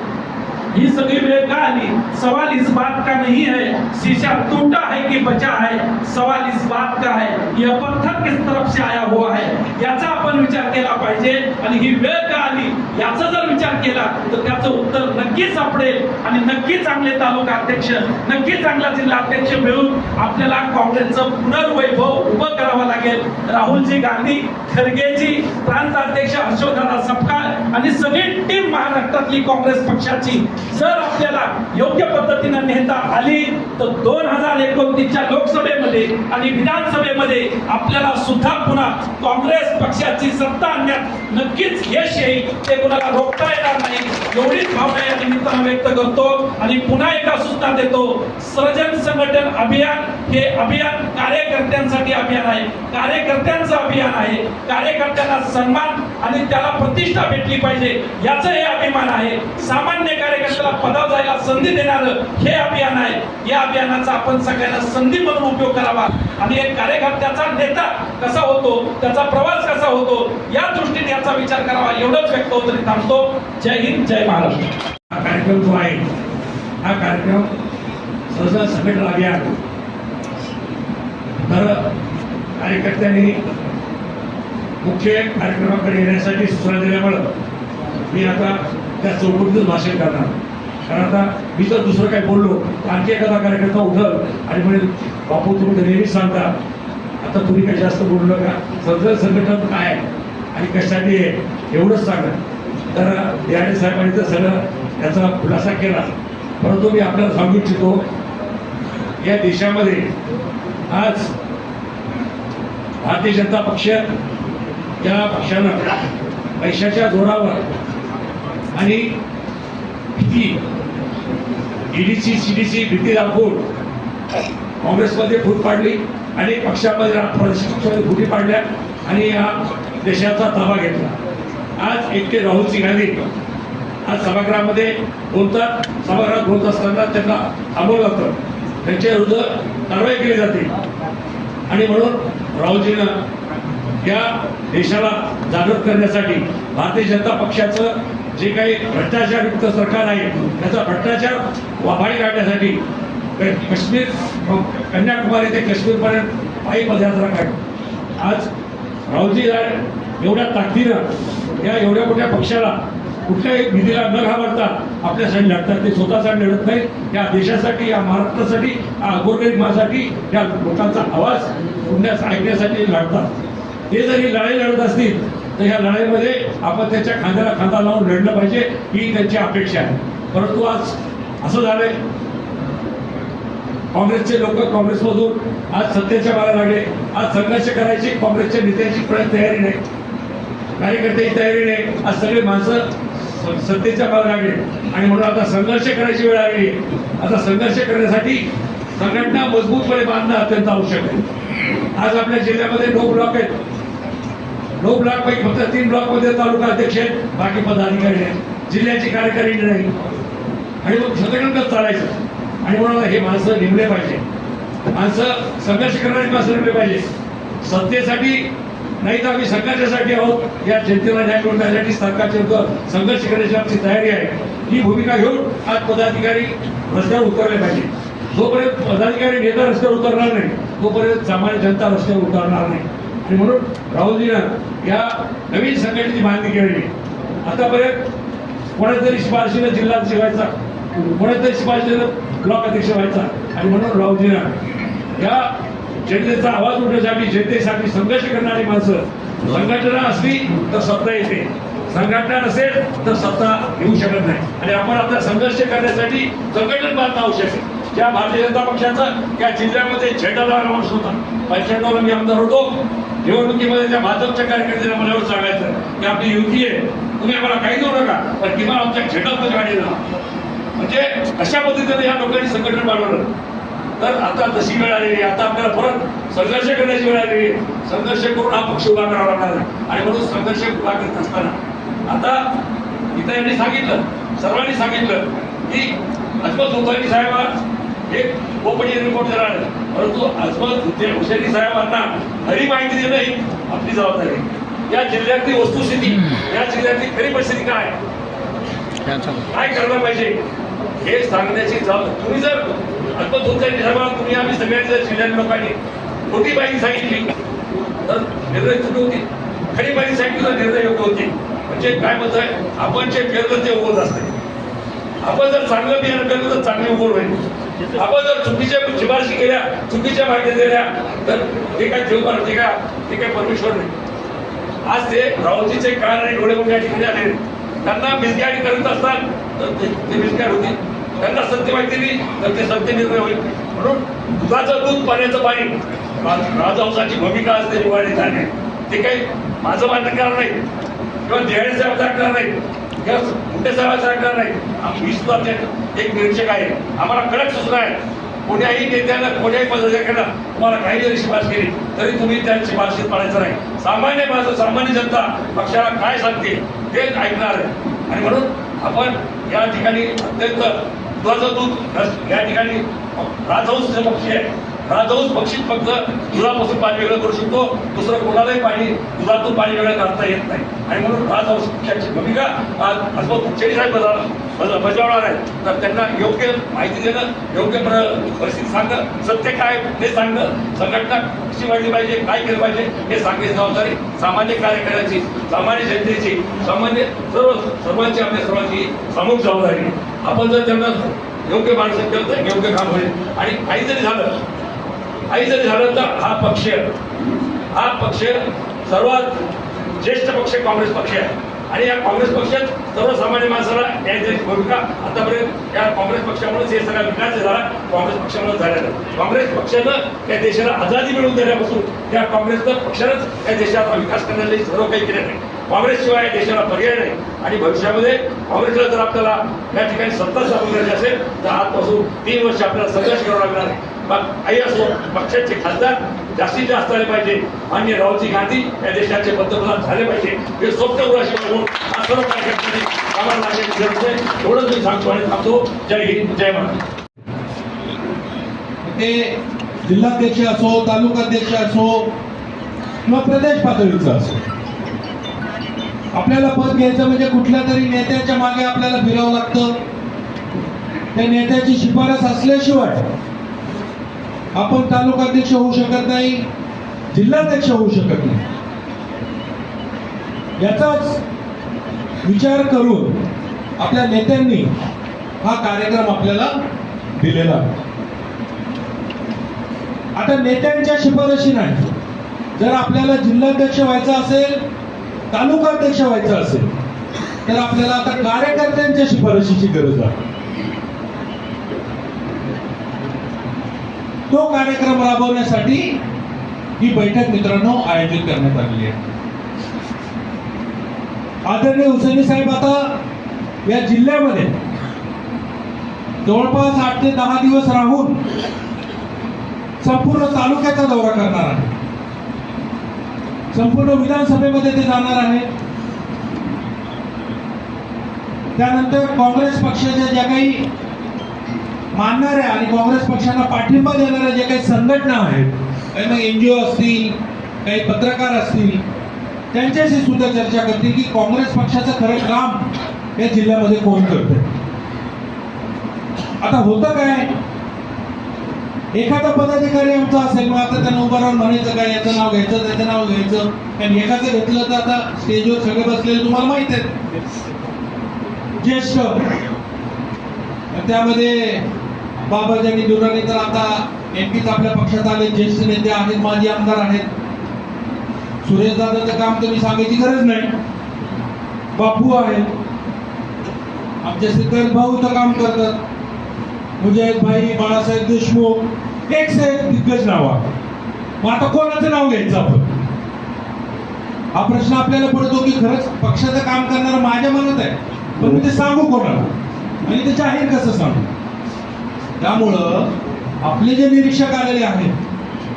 ही सगळी वेळ का आली? सवाल इस बात का नहीं है शीशा टूटा है कि बचा है, सवाल इस बात का है यह पत्थर किस तरफ से आया हुआ है, याचा आपण विचार केला पाहिजे. आणि ही वेळ का आली याचा जर विचार केला तर त्याचं उत्तर नक्कीच सापडेल आणि नक्की चांगले तालुका अध्यक्ष, नक्की चांगला जिल्हा अध्यक्ष मिळून आपल्याला काँग्रेसचं पुनर्वैभव उभं करावं लागेल. राहुलजी गांधी, खरगेजी, प्रांत अध्यक्ष अशोकदादा सपकाळ आणि सगळी टीम महाराष्ट्रातली काँग्रेस पक्षाची जर आपल्याला योग्य पद्धतीने नेता आली तर 2029च्या लोकसभेमध्ये आणि विधानसभेमध्ये आपल्याला सुद्धा पुन्हा काँग्रेस पक्षाची सत्ता आणण्यात नक्कीच यश येईल. ते कुणाला रोखता येणार नाही, एवढीच भावना या निमित्तानं व्यक्त करतो. आणि पुन्हा एकदा सूचना देतो, सृजन संघटन अभियान हे अभियान कार्यकर्त्यांसाठी अभियान आहे, कार्यकर्त्यांचं अभियान आहे. कार्यकर्त्यांना सन्मान आणि त्याला प्रतिष्ठा भेटली पाहिजे याचं हे अभिमान आहे. सामान्य कार्यकर्त्याला पदावर जायला संधी देणारं हे अभियान आहे. या अभियानाचा आपण सगळ्यांना संधी म्हणून उपयोग करावा आणि एक कार्यकर्त्याचा नेता कसा होतो, त्याचा प्रवास कसा होतो या दृष्टीने याचा विचार करावा. एवढंच व्यक्त होतं तरी थांबतो. जय हिंद, जय महाराष्ट्र. हा कार्यक्रम जो आहे हा कार्यक्रम सृजन संघटन अभियान, तर कार्यकर्त्यांनी मुख्य कार्यक्रमाकडे येण्यासाठी सूचना दिल्यामुळं मी आता त्या चौकटीतच भाषण करणार. कारण आता मी तर दुसरं काही बोललो तर आणखी एखादा कार्यकर्ता उठल आणि म्हणेल बापू तुम्ही तर नेहमीच सांगता, आता तुम्ही काही जास्त बोलू नका, सृजन संघटन काय आणि कशासाठी आहे एवढंच सांगा. तर देहाडे साहेबांनी तर सगळं याचा खुलासा केला, परंतु मी आपल्याला सांगू इच्छितो या देशामध्ये आज भारतीय जनता पक्ष या पक्षानं पैशाच्या जोरावर आणि भीती, ईडीची सीडीची भीती दाखवून काँग्रेसमध्ये फूट पाडली आणि पक्षामध्ये पक्षामध्ये फुटी पाडल्या आणि या देशाचा ताबा घेतला. आज एकटे राहुलजी गांधी आज सभागृहामध्ये बोलतात, सभागृहात बोलत असताना त्यांना थांबवलं जातं त्यांच्या विरुद्ध कारवाई केली जाते. आणि म्हणून राहुलजीनं या देशाला जागृत करण्यासाठी भारतीय जनता पक्षाचं जे काही भ्रष्टाचारयुक्त सरकार आहे त्याचा भ्रष्टाचार वाभाळी काढण्यासाठी काश्मीर कन्याकुमारी ते काश्मीरपर्यंत पायी पदयात्रा काढली. आज राहुलजी एवढ्या ताकदीनं या एवढ्या मोठ्या पक्षाला कुठल्याही निधीला न घाबरता आपल्यासाठी लढतात. ते स्वतःसाठी लढत नाही, या देशासाठी, या महाराष्ट्रासाठी, या गोरगरिबांसाठी, या लोकांचा आवाज ऐकण्यासाठी लढतात. हे जरी लढाई लढत असतील तर ह्या लढाईमध्ये आपण त्याच्या खांद्याला खांदा लावून लढलं पाहिजे ही त्यांची अपेक्षा आहे. परंतु आज असं झालंय, काँग्रेसचे लोक काँग्रेसमधून आज सत्तेच्या मागे लागले. आज संघर्ष करायची काँग्रेसच्या नेत्यांची तयारी नाही, कार्यकर्त्याची तयारी नाही. आज सगळे माणसं सत्तेच्या मागे लागले आणि म्हणून आता संघर्ष करायची वेळ आली. आता संघर्ष करण्यासाठी संघटना मजबूतपणे बांधणं अत्यंत आवश्यक आहे. आज आपल्या जिल्ह्यामध्ये 9 ब्लॉक आहेत. 9 ब्लॉक पैकी फक्त 3 ब्लॉक मध्ये तालुका अध्यक्ष आहेत, बाकी पदाधिकारी आहेत, जिल्ह्याची कार्यकारी नाही. आणि मग संघटनेत चालायचं. आणि म्हणून हे माणसं नेमले पाहिजे, माणसं संघर्ष करणारी माणसं नेमले पाहिजे. सत्तेसाठी नाही तर आम्ही संघर्षासाठी आहोत. या जनतेला न्याय मिळवून देण्यासाठी सरकारच्या विरुद्ध संघर्ष करण्याची आमची तयारी आहे. ही भूमिका घेऊन आज पदाधिकारी रस्त्यावर उतरले पाहिजे. जोपर्यंत पदाधिकारी नेता रस्त्यावर उतरणार नाही तोपर्यंत सामान्य जनता रस्त्यावर उतरणार नाही. आणि म्हणून राहुलजीनं या नवीन संघटनेची बांधणी केलेली. आतापर्यंत कोणातरी शिफारशीनं जिल्हाध्यक्ष व्हायचा, कोणातरी शिफारशीनं ब्लॉक अध्यक्ष व्हायचा. आणि म्हणून राहुलजीनं या जनतेचा आवाज उठवण्यासाठी, जनतेसाठी संघर्ष करणारी माणसं, संघटना असली तर सत्ता येते, संघटना नसेल तर सत्ता येऊ शकत नाही. आणि आपण आपला संघर्ष करण्यासाठी संघटन बांधणं आवश्यक आहे. ज्या भारतीय जनता पक्षाचा त्या जिल्ह्यामध्ये झेंडाला माणूस होता, 95ला मी आमदार होतो. निवडणुकीमध्ये त्या भाजपच्या कार्यकर्त्यांना मला एवढं सांगायचं की आपली युती आहे, तुम्ही आम्हाला काही देऊ नका, पण किमान आमच्या झेंडामध्ये गाडी द्या. म्हणजे अशा पद्धतीने या लोकांनी संघटन बनवलं. तर आता तशी वेळ आलेली, आता आपल्याला परत संघर्ष करण्याची वेळ आलेली. संघर्ष करून हा पक्ष उभा करावा लागणार आहे. आणि म्हणून संघर्ष उभा करत असताना आता इथं यांनी सांगितलं, सर्वांनी सांगितलं की अजमत हुसैनी साहेब एक गोपनीय रिपोर्ट देणार आहे. परंतु अजमत हुसैनी साहेबांना खरी माहिती देणं ही आपली जबाबदारी आहे. या जिल्ह्यातली वस्तुस्थिती, या जिल्ह्यातली खरी परिस्थिती काय करायला पाहिजे हे सांगण्याची जबाबदारी. तुम्ही जर अजमत हुसैनी साहेबांना, तुम्ही आम्ही सगळ्यांनी जर जिल्ह्यातल्या लोकांनी खोटी माहिती सांगितली तर निर्णय चुकी होती, खरी माहिती सांगितली तर निर्णय योग्य होते. म्हणजे काय म्हणत आहे, आपण जे पेरलं ते उगवत असते. आपण जर चांगलं बियाणं पेरलं तर चांगली उगवण होईल. आपण जर चुकीच्या शिफारशी केल्या, चुकीच्या माहिती दिल्या तर ते काय देव, ते काय परमेश्वर नाही. आज ते राहुलजीचे कान आणि डोळे या ठिकाणी आले. त्यांना मिसगाईड करत असतात तर ते मिसगाईड होती. त्यांना सत्य माहिती दिली तर ते सत्य निर्णय होईल. म्हणून दुधाचं दूध पाण्याचं पाणी, राजहंसाची भूमिका असते निवाडी जाणे. ते काही माझं मान्य करणार नाही किंवा देहाडी साहेब सांगणार नाही किंवा मोठे साहेब सांगणार नाही. आम्ही सुद्धा एक निरीक्षक आहे. आम्हाला कडक सूचना आहे, कोण्याही नेत्याला, कोण्याही पदाधिकाऱ्यांना तुम्हाला काही जरी शिफारस केली तरी तुम्ही त्या शिफारशीत पाडायचं नाही. सामान्य माणसं, सामान्य जनता पक्षाला काय सांगते तेच ऐकणार आहे. आणि म्हणून आपण या ठिकाणी अत्यंत दुधाचं दूध, या ठिकाणी राजहंस पक्षी आहे. राजहंस पक्षी फक्त दुधापासून पाणी वेगळं करू शकतो, दुसरं कोणालाही पाणी, दुधातून पाणी वेगळं करता येत नाही. आणि म्हणून राजहंस पक्षाची भूमिका आज अजमत हुसैनी साहेब बजावणार आहे. तर त्यांना योग्य माहिती देणं, योग्य परिस्थिती सांगणं, सत्य काय हे सांगणं, संघटना कशी वाढली पाहिजे, काय केलं पाहिजे हे सांगण्याची जबाबदारी सामान्य कार्यकर्त्याची, सामान्य जनतेची, सामान्य सर्वांची, आपल्या सर्वांची सामूहिक जबाबदारी. आपण जर त्यांना योग्य मार्गदर्शन केलं तर योग्य काम होईल. आणि काही जरी झालं तर हा पक्ष सर्वात ज्येष्ठ पक्ष काँग्रेस पक्ष आहे. आणि या काँग्रेस पक्षात सर्वसामान्य माणसाला न्याय भूमिका आतापर्यंत या काँग्रेस पक्षामुळेच हे सगळा विकास झाला, काँग्रेस पक्षामुळे झालेला. काँग्रेस पक्षानं या देशाला आझादी मिळवून देण्यापासून त्या काँग्रेसचं पक्षानंच या देशाचा विकास करण्यासाठी सर्व काही केले नाही. काँग्रेसशिवाय या देशाला पर्याय नाही. आणि भविष्यामध्ये काँग्रेसला जर आपल्याला या ठिकाणी सत्ता स्थापन करायची असेल तर आजपासून 3 वर्ष आपल्याला संघर्ष करावा लागणार आहे. मग काही असो, पक्षाचे खासदार जास्तीत जास्त आले पाहिजे. माननीय राहुलजी गांधी या देशाचे पंतप्रधान झाले पाहिजे हे स्वप्न उराशी म्हणून हा सर्व कार्यकर्त्यांनी आम्हाला लागण्याची गरज आहे. एवढंच मी सांगतो आणि थांबतो. जय हिंद, जय महाराष्ट्र. ते जिल्हाध्यक्ष असो, तालुकाध्यक्ष असो किंवा प्रदेश पातळीचा असो, आपल्याला पद घ्यायचं म्हणजे कुठल्या तरी नेत्याच्या मागे आपल्याला फिरावं लागतं. त्या नेत्याची शिफारस असल्याशिवाय आपण तालुकाध्यक्ष होऊ शकत नाही, जिल्हाध्यक्ष होऊ शकत नाही. याचाच विचार करून आपल्या नेत्यांनी हा कार्यक्रम आपल्याला दिलेला आहे. आता नेत्यांच्या शिफारशी नाही, जर आपल्याला जिल्हाध्यक्ष व्हायचं असेल, तालुकाध्यक्ष व्हायचं असेल, तर आपल्याला आता कार्यकर्त्यांच्या शिफारशीची गरज आहे. तो कार्यक्रम राबवण्यासाठी ही बैठक मित्रांनो आयोजित करण्यात आलेली आहे. आदरणीय हुसेनी साहेब आता या जिल्ह्यामध्ये जवळपास 8 ते 10 दिवस राहून संपूर्ण तालुक्याचा दौरा करणार आहे. संपूर्ण विधानसभेमध्ये ते जाणार आहे. त्यानंतर काँग्रेस पक्षाच्या ज्या काही मानणाऱ्या आणि काँग्रेस पक्षाला पाठिंबा देणाऱ्या ज्या काही संघटना आहेत, मग NGO असतील, काही पत्रकार असतील, त्यांच्याशी सुद्धा चर्चा करतील की काँग्रेस पक्षाचं खरं काम या जिल्ह्यामध्ये कोण करतंय. आता होतं काय, एखादा पदाधिकारी आमचा असेल, मग आता त्यांना उभं राहून म्हणायचं काय, याचं नाव घ्यायचं, त्याचं नाव घ्यायचं. कारण एखादं घेतलं तर आता स्टेजवर सगळे बसलेले तुम्हाला माहित आहेत, ज्येष्ठ, त्यामध्ये बाबाजानी दुर्राणी तर आता नेमकीच आपल्या पक्षात आले, ज्येष्ठ नेते आहेत, माजी आमदार आहेत. सुरेश दादाचं काम तर मी सांगायची गरज नाही, बापू आहेत, आमचे सिद्धार्थ भाऊ तर काम करतात, मुजाहिद भाई, बाळासाहेब देशमुख, एक से एक दिग्गज नाव आहे. मग आता कोणाचं नाव घ्यायचं आपण, हा प्रश्न आपल्याला पडतो की खरंच पक्षाचं काम करणारं माझ्या मनात आहे, पण मी ते सांगू कोणाला आणि ते जाहीर कसं सांगू. त्यामुळं आपले जे निरीक्षक आलेले आहेत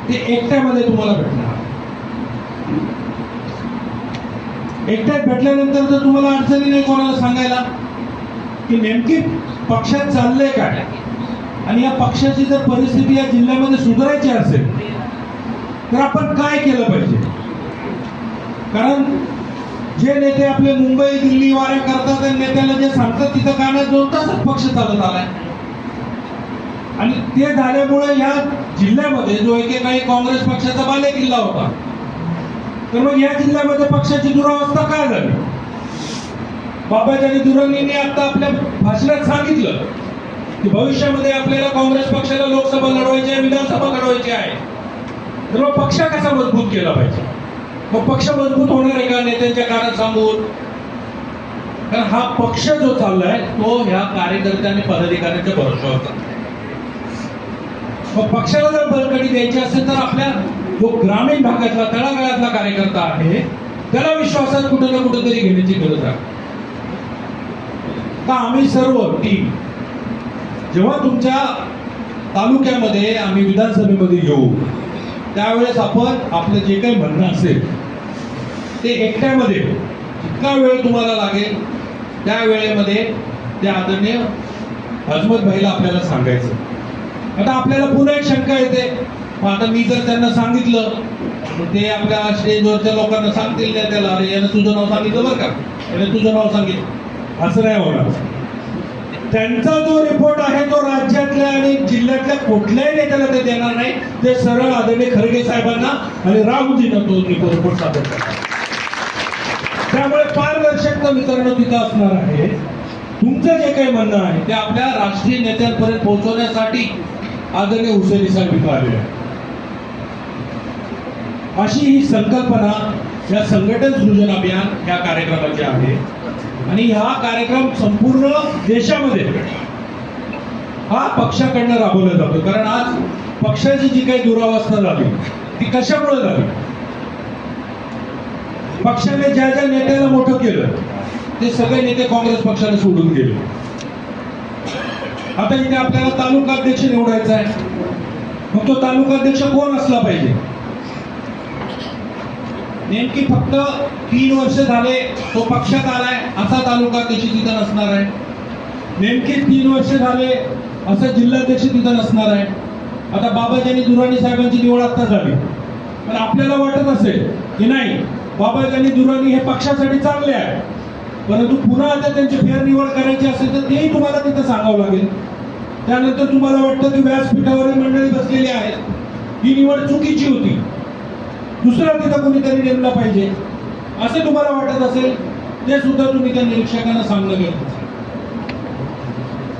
ते एकट्यामध्ये तुम्हाला भेटणार. एकट्यात भेटल्यानंतर जर तुम्हाला अडचणी नाही कोणाला सांगायला की नेमकी पक्षात चाललंय काय आणि या पक्षाची जर परिस्थिती या जिल्ह्यामध्ये सुधारायची असेल तर आपण काय केलं पाहिजे. कारण जे नेते आपले मुंबई दिल्ली वाऱ्या करतात त्या नेत्याला जे सांगतात तिथं कानात 2 तासच पक्ष चालत आलाय. आणि ते झाल्यामुळे या जिल्ह्यामध्ये जो एकेकाळी काँग्रेस पक्षाचा बालेकिल्ला होता, तर मग या जिल्ह्यामध्ये पक्षाची दुरावस्था काय झाली. बाबाजानी दुर्राणींनी आता आपल्या भाषणात सांगितलं की भविष्यामध्ये आपल्याला काँग्रेस पक्षाला लोकसभा लढवायची आहे, विधानसभा लढवायची आहे, तर मग पक्ष कसा मजबूत केला पाहिजे. मग पक्ष मजबूत होणार आहे का नेत्यांच्या कारण सांगून. कारण हा पक्ष जो चाललाय तो ह्या कार्यकर्त्यांनी पदाधिकाऱ्यांच्या भरोश्यावर चाललाय. मग पक्षाला जर बळकटी द्यायची असेल तर आपल्या जो ग्रामीण भागातला तळागाळातला कार्यकर्ता आहे त्याला विश्वासात कुठं ना कुठेतरी घेण्याची गरज आहे. का आम्ही सर्व टीम जेव्हा तुमच्या तालुक्यामध्ये आम्ही विधानसभेमध्ये येऊ त्यावेळेस आपण आपलं जे काही म्हणणं असेल ते एकट्यामध्ये जितका वेळ तुम्हाला लागेल त्या वेळेमध्ये त्या आदरणीय अजमत भाईला आपल्याला सांगायचं. आता आपल्याला पुन्हा एक शंका येते, मग आता मी जर त्यांना सांगितलं ते आपल्या स्टेजवरच्या लोकांना सांगतील नाही त्याला, अरे यानं तुझं नाव सांगितलं बरं का, याने तुझं नाव सांगितलं, असं नाही होणार. त्यांचा जो रिपोर्ट आहे तो राज्यातल्या आणि जिल्ह्यातल्या कुठल्याही नेत्याला ते देणार नाही. ते सरळ आदरणीय खरगे साहेबांना आणि राहुलजींना तो रिपोर्ट सादर करतात. त्यामुळे पारदर्शकता मित्रांनो तिथं असणार आहे. तुमचं जे काही म्हणणं आहे ते आपल्या राष्ट्रीय नेत्यांपर्यंत पोहोचवण्यासाठी आदरणीय हुसेनी साहेब इथं आलेले आहे. अशी ही संकल्पना या संघटन सृजन अभियान या कार्यक्रमाची आहे. आणि हा कार्यक्रम संपूर्ण देशामध्ये हा पक्षाकडनं राबवला जातो. कारण आज पक्षाची जी काही दुरावस्था झाली ती कशामुळे झाली. पक्षाने ज्या ज्या नेत्याला मोठं केलं ते सगळे नेते काँग्रेस पक्षाने सोडून गेले. आता इथे आपल्याला तालुकाध्यक्ष निवडायचा आहे, मग तो तालुकाध्यक्ष कोण असला पाहिजे. नेमकी फक्त 3 वर्ष झाले तो पक्षात आलाय असा तालुकाध्यक्ष तिथं नसणार आहे. नेमकी 3 वर्ष झाले असं जिल्हाध्यक्ष तिथं नसणार आहे. आता बाबाजानी दुर्राणी साहेबांची निवड आता झाली, पण आपल्याला वाटत असेल की नाही बाबाजानी दुर्राणी हे पक्षासाठी चांगले आहे, परंतु पुन्हा आता त्यांची फेरनिवड करायची असेल तर तेही तुम्हाला तिथं सांगावं लागेल. त्यानंतर तुम्हाला वाटतं की व्यासपीठावरील मंडळी बसलेली आहेत, ही निवड चुकीची होती, दुसरा तिथं कोणीतरी नेमला पाहिजे असं तुम्हाला वाटत असेल, ते सुद्धा तुम्ही त्या निरीक्षकांना सांगणं गरजेचं आहे.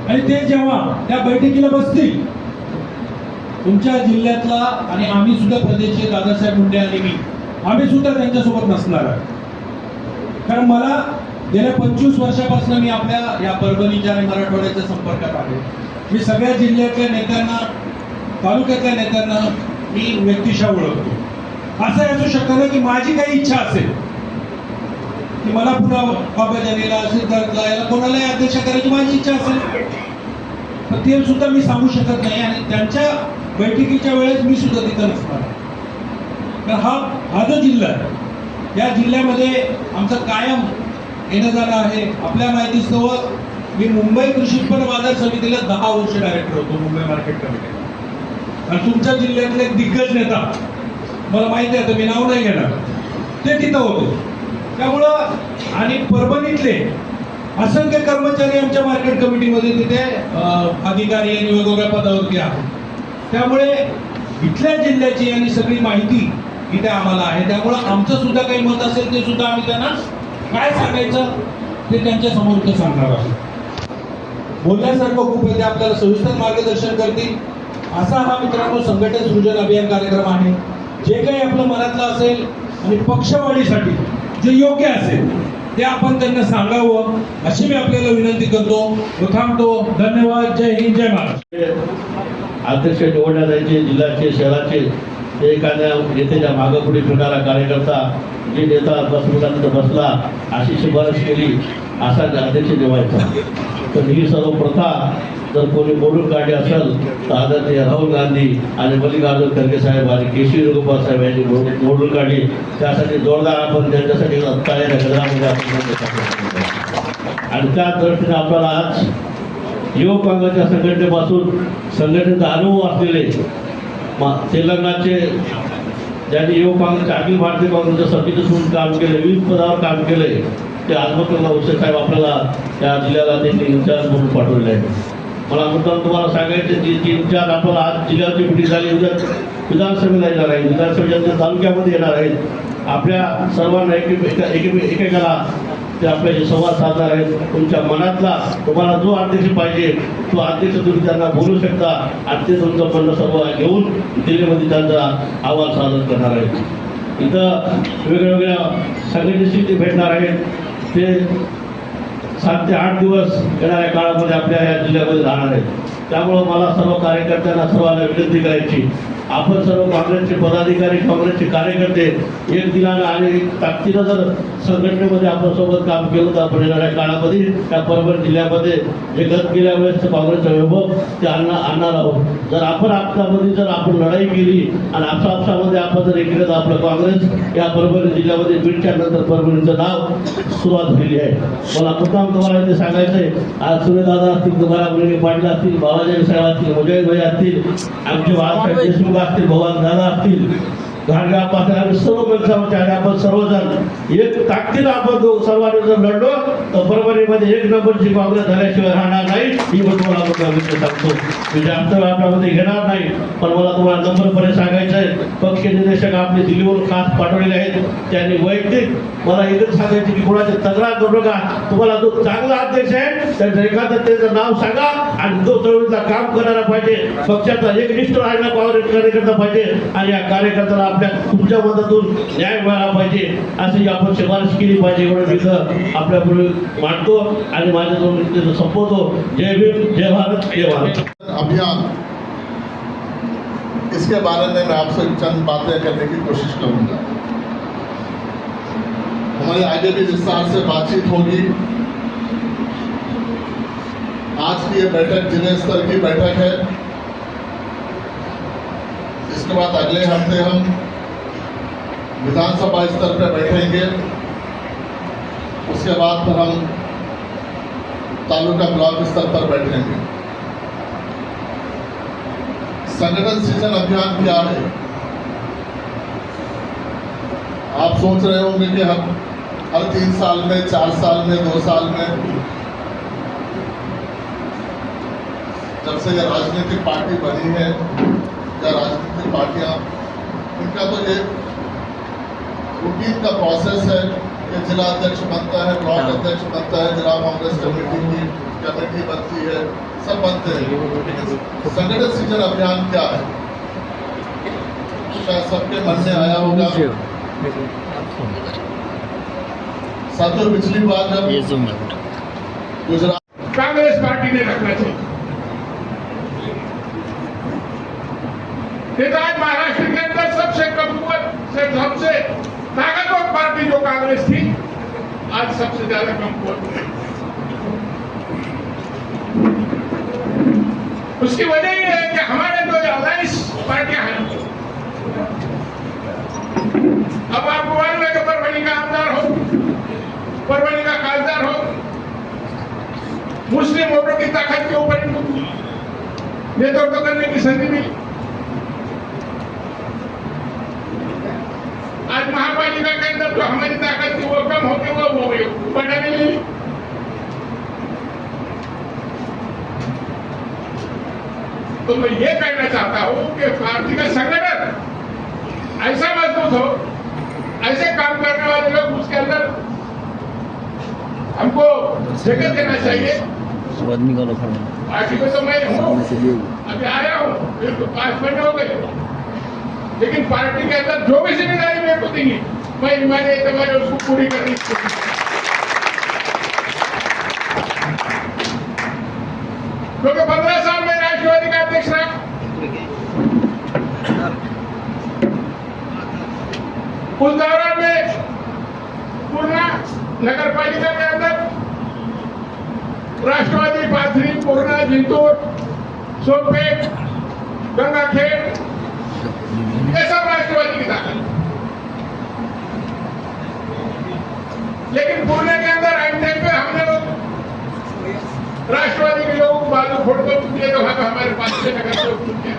आणि ते जेव्हा त्या बैठकीला बसतील तुमच्या जिल्ह्यातला, आणि आम्ही सुद्धा प्रदेशचे दादासाहेब मुंडे आणि मी, आम्ही सुद्धा त्यांच्यासोबत नसणार आहे. कारण मला गेल्या 25 वर्षापासून मी आपल्या या परभणीच्या आणि मराठवाड्याच्या संपर्कात आहे. मी सगळ्या जिल्ह्यातल्या नेत्यांना, तालुक्यातल्या नेत्यांना मी व्यक्तिशः ओळखतो. असं असू शकतं ना की माझी काही इच्छा असेल की मला पुन्हा बाबाजानीला, सिद्धार्थला, याला कोणालाही अध्यक्ष करायची माझी इच्छा असेल, तर ते सुद्धा मी सांगू शकत नाही. आणि त्यांच्या बैठकीच्या वेळेस मी सुद्धा तिथं नसणार. तर हा जो जिल्हा आहे, या जिल्ह्यामध्ये आमचं कायम येणं जाणं आहे. आपल्या माहितीस्तव मी मुंबई कृषी उत्पन्न बाजार समितीला 10 वर्ष डायरेक्टर होतो, मुंबई मार्केट कमिटीला. आणि तुमच्या जिल्ह्यातले एक दिग्गज नेता, मला माहिती आहे, तर मी नाव नाही घेणार, ते तिथं होते. त्यामुळं आणि परभणीतले असंख्य कर्मचारी आमच्या मार्केट कमिटीमध्ये तिथे अधिकारी आणि वेगवेगळ्या पदावरती आहेत. त्यामुळे इथल्या जिल्ह्याची आणि सगळी माहिती इथे आम्हाला आहे. त्यामुळं आमचं सुद्धा काही मत असेल ते सुद्धा आम्ही त्यांना काय सांगायचं ते त्यांच्या समोर ते सांगणार आहोत. बोलण्यासारखं खूप आहे, ते आपल्याला सविस्तर मार्गदर्शन करतील. असा हा मित्रांनो संघटन सृजन अभियान कार्यक्रम आहे. जे काही आपलं मनातलं असेल आणि पक्षवाढीसाठी जे योग्य असेल ते आपण त्यांना सांगावं अशी मी आपल्याला विनंती करतो. थांबतो. धन्यवाद. जय हिंद, जय महाराष्ट्र. अध्यक्ष निवडण्यात यायचे जिल्ह्याचे, शहराचे, ते एखाद्या नेत्याच्या मागं पुढे फिरणारा कार्यकर्ता, जे नेता बसल्यानंतर बसला अशी शिफारस केली असा अध्यक्ष निवडायचा. तर ही सर्व प्रथा जर कोणी मोडून काढली असेल तर आदरणीय राहुल गांधी आणि मल्लिकार्जुन खरगे साहेब आणि केशरी वेणुगोपाल साहेब यांनी मोडून काढली. त्यासाठी जोरदार आपण त्यांच्यासाठी तयार गजरामध्ये आणि त्या दृष्टीने आपल्याला आज युवक काँग्रेसच्या संघटनेपासून संघटनेचा अनुभव असलेले तेलंगणाचे, ज्यांनी युवक काँग्रेसच्या अखिल भारतीय काँग्रेसच्या समितीतून काम केले, विविध पदावर काम केले, ते आजमतुल्ला हुसेन साहेब आपल्याला त्या जिल्ह्याला त्यांनी इन्चार्ज म्हणून पाठवले आहे. मला मुद्दाम तुम्हाला सांगायचं की इन्चार्ज आपल्याला आज जिल्ह्याची मिटिंग झाली, उद्या विधानसभेला येणार आहे, विधानसभेच्या तालुक्यामध्ये येणार आहेत. आपल्या सर्वांना एकेकाला ते आपल्याशी संवाद साधणार आहेत. तुमच्या मनातला तुम्हाला जो अध्यक्ष पाहिजे तो अध्यक्ष तुम्ही त्यांना बोलू शकता आणि ते तुमचं म्हणणं सर्व घेऊन दिल्लीमध्ये त्यांचा अहवाल सादर करणार आहेत. इथं वेगवेगळ्या संघटनेशी ते भेटणार आहेत. ते 7 ते 8 दिवस येणाऱ्या काळामध्ये आपल्या या जिल्ह्यामध्ये राहणार आहेत. त्यामुळं मला सर्व कार्यकर्त्यांना सर्वांना विनंती करायची, आपण सर्व काँग्रेसचे पदाधिकारी, काँग्रेसचे कार्यकर्ते एक दिलानं आणि ताकदीनं जर संघटनेमध्ये आपण सोबत काम केलं तर आपण येणाऱ्या काळामध्ये त्या परभणी जिल्ह्यामध्ये जे गेल्या वेळेस काँग्रेसचा वैभव ते आणणार आहोत. जर आपण आपल्यामध्ये जर आपण लढाई केली आणि आपसामध्ये आपण जर केलं तर आपलं काँग्रेस या परभणी जिल्ह्यामध्ये बीडच्या नंतर परभणीचं नाव सुरुवात झालेली आहे. मला मुद्दाम तुम्हाला इथे सांगायचं आहे, आज सूर्यदादा असतील, तुम्हाला मुली पाटील असतील, बाबाजानी साहेब असतील, मुजाहिद भाई असतील, आमचे बाळासाहेब देशमुख असतील, भगवान दादा असतील, घाटगावपासून आम्ही सर्व माणसांच्या आणि आपण सर्वजण एक ताकदीनं आपण सर्वांनी जर लढलो तर परभणीमध्ये 1 नंबरची काँग्रेस झाल्याशिवाय राहणार नाही. ही मी तुम्हाला सांगतो. मी जास्त आपल्यामध्ये घेणार नाही, पण मला तुम्हाला नंबरपणे सांगायचं आहे, पक्ष निदेशक आपले दिल्लीवरून खास पाठवलेले आहेत. त्यांनी वैयक्तिक मला एकच सांगायचे की कोणाची तक्रार करू नका. तुम्हाला जो चांगला अध्यक्ष आहे त्याचं एखादं त्याचं नाव सांगा आणि तो चळवळीचा काम करणारा पाहिजे, पक्षाचा एकनिष्ठ राहिला कार्यकर्ता पाहिजे आणि या कार्यकर्त्याला आपल्या तुमच्या मदतून न्याय मिळाला पाहिजे अशी आपण शिफारस केली पाहिजे. एवढं मी आपल्यापुढे मांडतो आणि माझ्या दोन संपवतो. जय भीम, जय भारत, जय भारत. अभियान, इसके बारे में मैं आपसे चंद बातें करने की कोशिश करूंगा. हमारी आगे भी विस्तार से बातचीत होगी. आज की ये बैठक जिले स्तर की बैठक है. इसके बाद अगले हफ्ते हम विधानसभा स्तर पर बैठेंगे. उसके बाद फिर हम तालुका ब्लॉक स्तर पर बैठेंगे. संगठन सृजन अभियान क्या है। आप सोच रहे होंगे कि हर 3 साल में, 4 साल में, 2 साल में, जब से यह राजनीतिक पार्टी बनी है या राजनीतिक पार्टियां, इनका तो ये रूटीन का प्रोसेस है कि जिला अध्यक्ष बनता है, ब्लॉक अध्यक्ष बनता है, जिला कांग्रेस कमेटी की कमेटी बनती है, सब बनते हैं। संगठन सृजन अभियान क्या है, शायद सबके मन में आया होगा। साथियों, पिछली बार जब गुजरात कांग्रेस पार्टी ने रखना चाहिए, आज महाराष्ट्र के अंदर सबसे कमजोर से सबसे ताकतवर पार्टी जो कांग्रेस थी, आज सबसे ज्यादा कमजोर है। उसकी वजह ये है कि हमारे जो अलायंस पार्टियां हैं, अब आपको मालूम है कि परभणी का आमदार हो, परभणी का खासदार हो, मुस्लिम वोटों की ताकत के ऊपर नेतृत्व करने की संधि मिली। आज महापालिका के अंदर जो हमारी ताकत थी वो कम होकर वो बढ़ाने लगी। तो मैं ये कहना चाहता हूं कि पार्टी का संगठन ऐसा मजबूत हो, ऐसे काम करने वाले लोग उसके अंदर हमको जगह देना चाहिए। पार्टी को तो मैं हूँ, अभी आया हूँ, फिर तो 5 महीने हो गए, लेकिन पार्टी के अंदर जो भी जिम्मेदारी मेरे को देंगी, मैं ईमानदारी तुम्हारे उसको पूरी करने की कोशिश। क्योंकि 15 साल में राष्ट्रवादी का अध्यक्ष रहा, उस दौरान में पूर्णा नगर पालिका के अंदर राष्ट्रवादी पाथरी, पूर्णा, जिंतूर, सोनपेट, गंगाखेड़, ये सब राष्ट्रवादी की ताकत। लेकिन पुणे के अंदर आइन टाइम पे हमने लोग राष्ट्रवादी के लोगों को बाजू फोड़ दो दिए, तो हमारे पास से नगर से छूट गया।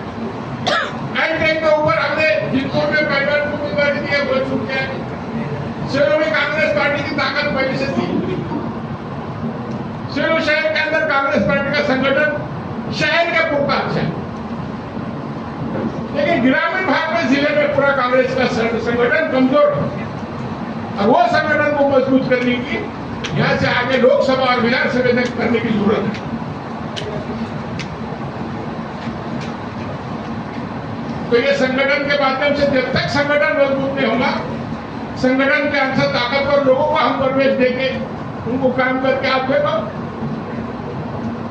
आइन टाइम के ऊपर हमने जिंतूर में पहले उम्मीदवारी दी है, वो छूट गया। सेलू में कांग्रेस पार्टी की ताकत पहले से थी। सेलू शहर के अंदर कांग्रेस पार्टी का संगठन शहर का पूरा अच्छा है, लेकिन ग्रामीण भाग में जिले में पूरा कांग्रेस का संगठन कमजोर है। और वो संगठन को मजबूत करने की यहाँ से आगे लोकसभा और विधानसभा तक करने की जरूरत है। तो ये संगठन के माध्यम से जब तक संगठन मजबूत नहीं होगा, संगठन के अंदर ताकतवर लोगों को हम प्रवेश देंगे, उनको काम करके आप देखो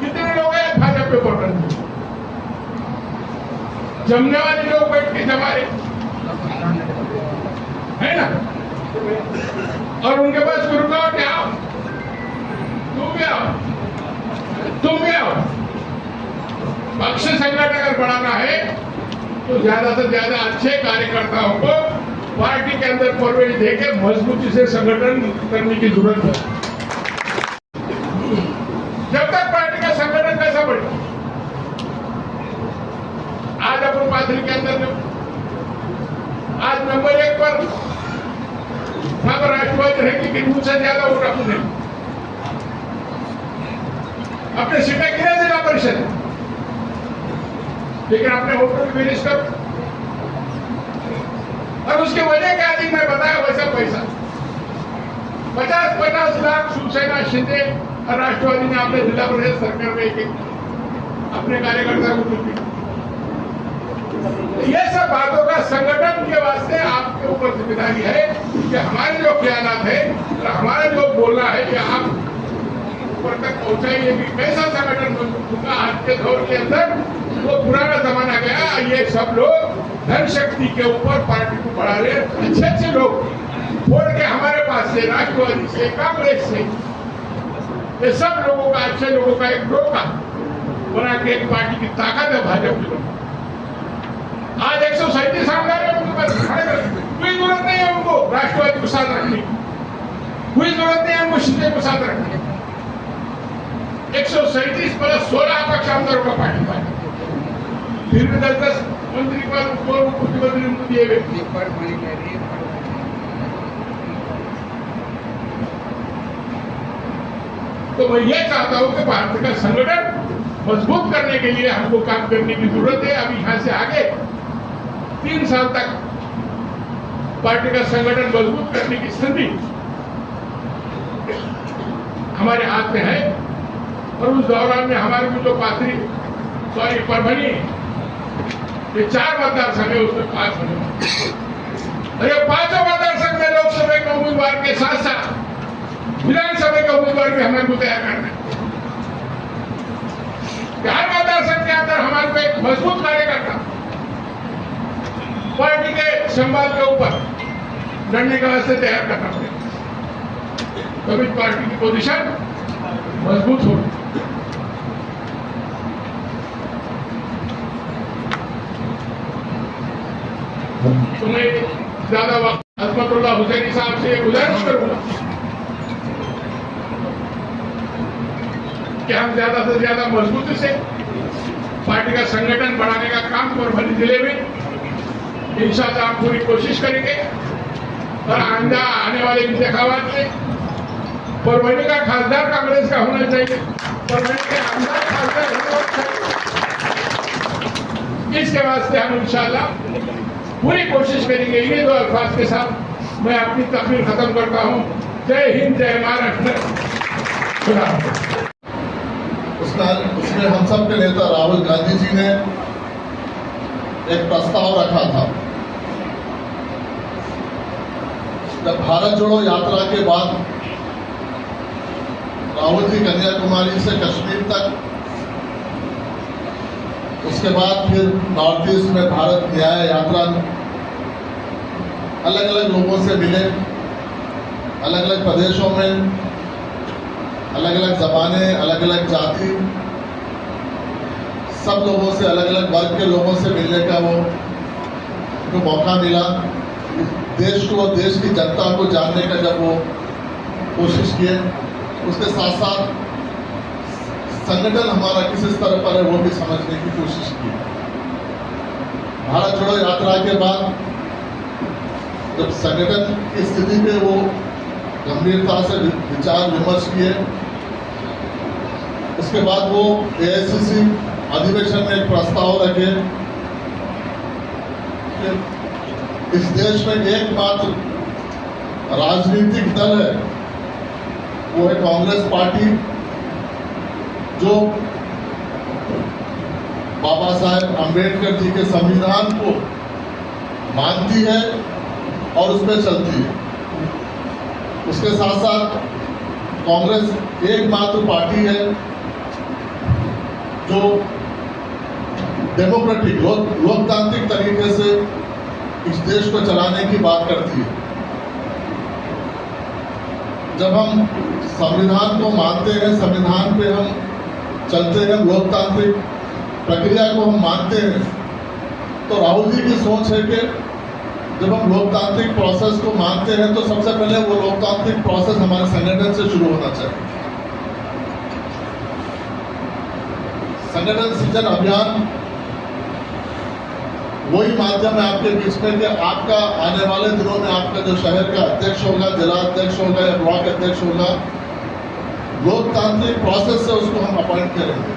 कितने लोग हैं भाजपा पे वोट करते, जमने वाले लोग बैठ के जमा रहे है ना, और उनके पास गुरुगांव में आओ, तुम भी आओ, तुम भी आओ। पक्ष संगठन अगर बढ़ाना है तो ज्यादा से ज्यादा अच्छे कार्यकर्ताओं को पार्टी के अंदर प्रवेश देके मजबूती से संगठन करने की जरूरत है। जब तक पार्टी का संगठन कैसा बढ़े, आज अपन पाथरी के अंदर आज नंबर 1 पर वहां पर राष्ट्रवादी रहेगी, लेकिन मुझसे ज्यादा वोट अपने अपने सीटें गिरे जिला परिषद, लेकिन अपने वोटों की फिनिश कर। और उसके वजह क्या थी मैं बताया, वैसा पैसा 50-50 लाख शिवसेना, शिंदे और राष्ट्रवादी ने अपने जिला परिषद सरकार में एक अपने कार्यकर्ता को दी। ये सब बातों का संगठन के वास्ते आपके ऊपर जिम्मेदारी है कि हमारे जो ख्यालात है और हमारा जो बोलना है कि आप ऊपर तक पहुंचाइए कि कैसा संगठन होगा। आज के दौर के अंदर वो पुराना जमाना गया, ये सब लोग धन शक्ति के ऊपर पार्टी को बढ़ा रहे, अच्छे लोग छोड़ के हमारे पास से राष्ट्रवादी से, कांग्रेस से, ये सब लोगों का, अच्छे लोगों का एक ग्रोह बना के एक पार्टी की ताकत है भाजपा की। आज 137 आमदार है, उनके पास कोई जरूरत नहीं है उनको राष्ट्रवादी को साथ रखने की, कोई जरूरत नहीं है उनको शिंदे को साथ रखने की। 137 प्लस 16 अपक्ष आमदारों का पार्टी फिर भी 10 मंत्री पद उप मुख्यमंत्री उनको दिए गए। तो मैं ये चाहता हूं कि भारत का संगठन मजबूत करने के लिए हमको काम करने की जरूरत है। अब यहाँ से आगे 3 साल तक पार्टी का संगठन मजबूत करने की स्थिति हमारे हाथ में है। और उस दौरान में हमारे को जो परभनी ये 4 मतदार संघ है, उसमें 5 होने और ये 5 मतदार संघ में लोकसभा के उम्मीदवार के साथ साथ विधानसभा के उम्मीदवार भी हमारे को तैयार करना है। 4 मतदार संघ के अंदर हमारे को एक मजबूत कार्यकर्ता पार्टी के संवाद के ऊपर लड़ने के वास्ते तैयार करना पड़ेगा, तभी पार्टी की पोजीशन मजबूत होगी। तो मैं ज्यादा वक्त अजमतुल्लाह हुसैनी साहब से गुजारिश करूंगा कि हम ज्यादा से ज्यादा मजबूती से पार्टी का संगठन बढ़ाने का काम परभनी जिले में इंशाअल्लाह हम पूरी कोशिश करेंगे। और आने वाले इंतखाबात में परभनी का खासदार कांग्रेस का होना चाहिए, परभनी के आमदार खासदार होना चाहिए। इसके वास्ते हम इंशाअल्लाह पूरी कोशिश करेंगे। ये 2 अल्फाज के साथ मैं अपनी तकरीर खत्म करता हूँ। जय हिंद, जय महाराष्ट्र। उसमें हम सब के नेता राहुल गांधी जी ने एक प्रस्ताव रखा था। जब भारत जोड़ो यात्रा के बाद राहुल जी कन्याकुमारी से कश्मीर तक, उसके बाद फिर नॉर्थ ईस्ट में भारत न्याय यात्रा अलग अलग लोगों से मिले, अलग अलग प्रदेशों में, अलग अलग जबाने, अलग अलग जाति, सब लोगों से, अलग अलग वर्ग के लोगों से मिलने का वो मौका मिला। देश को, देश की जनता को जानने का जब वो कोशिश किए, उसके साथ साथ संगठन हमारा किस स्तर पर है वो भी समझने की कोशिश की। भारत जोड़ो यात्रा के बाद जब संगठन की स्थिति पे वो गंभीरता से विचार विमर्श किए, उसके बाद वो एआईसीसी अधिवेशन में एक प्रस्ताव रखे कि इस देश में एकमात्र राजनीतिक दल है, वो है कांग्रेस पार्टी, जो बाबा साहेब अम्बेडकर जी के संविधान को मानती है और उस पर चलती है। उसके साथ साथ कांग्रेस एकमात्र पार्टी है जो डेमोक्रेटिक, लोकतांत्रिक तरीके से इस देश को चलाने की बात करती है। जब हम संविधान को मानते हैं, संविधान पे हम चलते हैं, लोकतांत्रिक प्रक्रिया को हम मानते हैं, तो राहुल जी की सोच है कि जब हम लोकतांत्रिक प्रोसेस को मानते हैं तो सबसे पहले वो लोकतांत्रिक प्रोसेस हमारे संगठन से शुरू होना चाहिए। संगठन सृजन अभियान वही माध्यम है आपके बीच में कि आपका आने वाले दिनों में आपका जो शहर का अध्यक्ष होगा, जिला अध्यक्ष होगा या ब्लॉक अध्यक्ष होगा, लोकतांत्रिक प्रोसेस से उसको हम अपॉइंट करेंगे।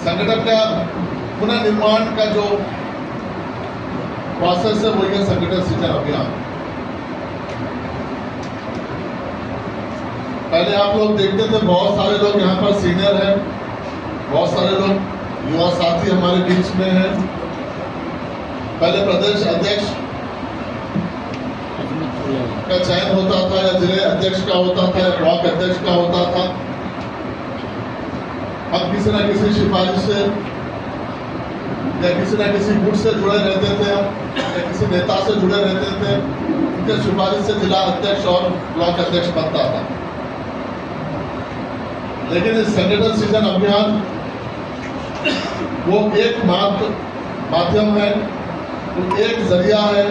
संगठन का पुनर्निर्माण का जो प्रोसेस है वो ये संगठन सृजन अभियान। पहले आप लोग देखते थे बहुत सारे लोग यहाँ पर सीनियर हैं, बहुत सारे लोग युवा साथी हमारे बीच में हैं। पहले प्रदेश अध्यक्ष का चयन होता था या जिले अध्यक्ष का होता था या ब्लॉक अध्यक्ष का होता था। अब किसी न किसी सिफारिश से या किसी न किसी गुट से जुड़े रहते थे हम, या किसी नेता से जुड़े रहते थे, उनके सिफारिश से जिला अध्यक्ष और ब्लॉक अध्यक्ष बनता था। लेकिन इस संगठन सृजन अभियान वो एक माध्यम है, वो एक जरिया है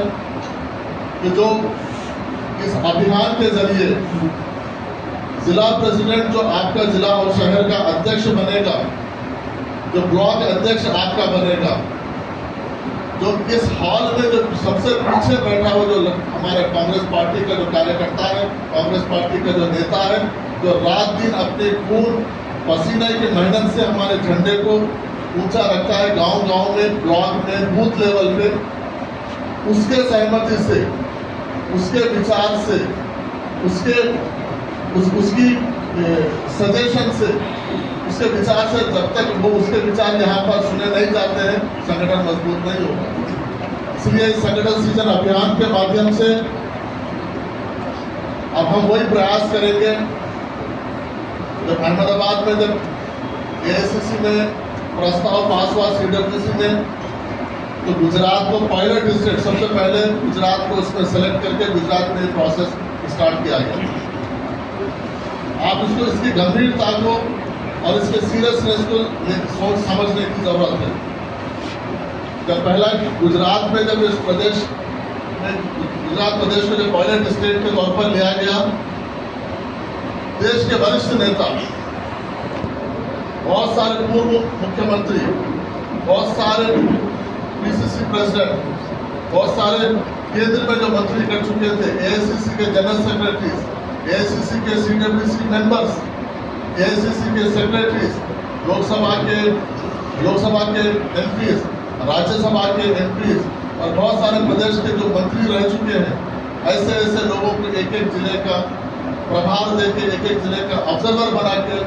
कि जो इस अभियान के जरिए जिला प्रेसिडेंट जो आपका जिला और शहर का अध्यक्ष बनेगा, जो ब्लॉक अध्यक्ष आपका बनेगा, जो इस हॉल में जो सबसे पीछे बैठा हो, जो हमारे कांग्रेस पार्टी का जो कार्यकर्ता है, कांग्रेस पार्टी का जो नेता है, जो रात दिन अपने खून पसीने की मेहनत से हमारे झंडे को ऊंचा रखता है, गांव-गांव में, ब्लॉक में, बूथ लेवल पे, उसके सहमति से, उसके विचार से, उसकी सजेशन से, उसके विचार से, जब तक वो उसके विचार यहाँ पर सुने नहीं जाते हैं, संगठन मजबूत नहीं होगा। इसलिए इस संगठन सृजन अभियान के माध्यम से अब हम वही प्रयास करेंगे। जब अहमदाबाद में जब एआईसीसी में प्रस्ताव पास हुआ CWC में, तो गुजरात को पायलट स्टेट, सबसे पहले गुजरात को उसमें सेलेक्ट करके गुजरात में प्रोसेस स्टार्ट किया गया। आप इसको, इसकी गंभीरता को और इसके सीरियसनेस को सोच समझने की जरूरत है। जब पहला गुजरात में जब इस प्रदेश में, गुजरात प्रदेश को जब पायलट स्टेट के तौर पर लिया गया, देश के वरिष्ठ नेता, बहुत सारे पूर्व मुख्यमंत्री, बहुत सारे PCC प्रेसिडेंट, बहुत सारे केंद्र में जो मंत्री कर चुके थे, AICC के जनरल सेक्रेटरीज, AICC के CWC मेंबर्स, AICC के सेक्रेटरीज, लोकसभा के MPs, राज्यसभा के MPs और बहुत सारे प्रदेश के जो मंत्री रह चुके हैं, ऐसे लोगों को एक एक जिले का प्रभार देके, एक एक जिले का ऑब्जर्वर बना के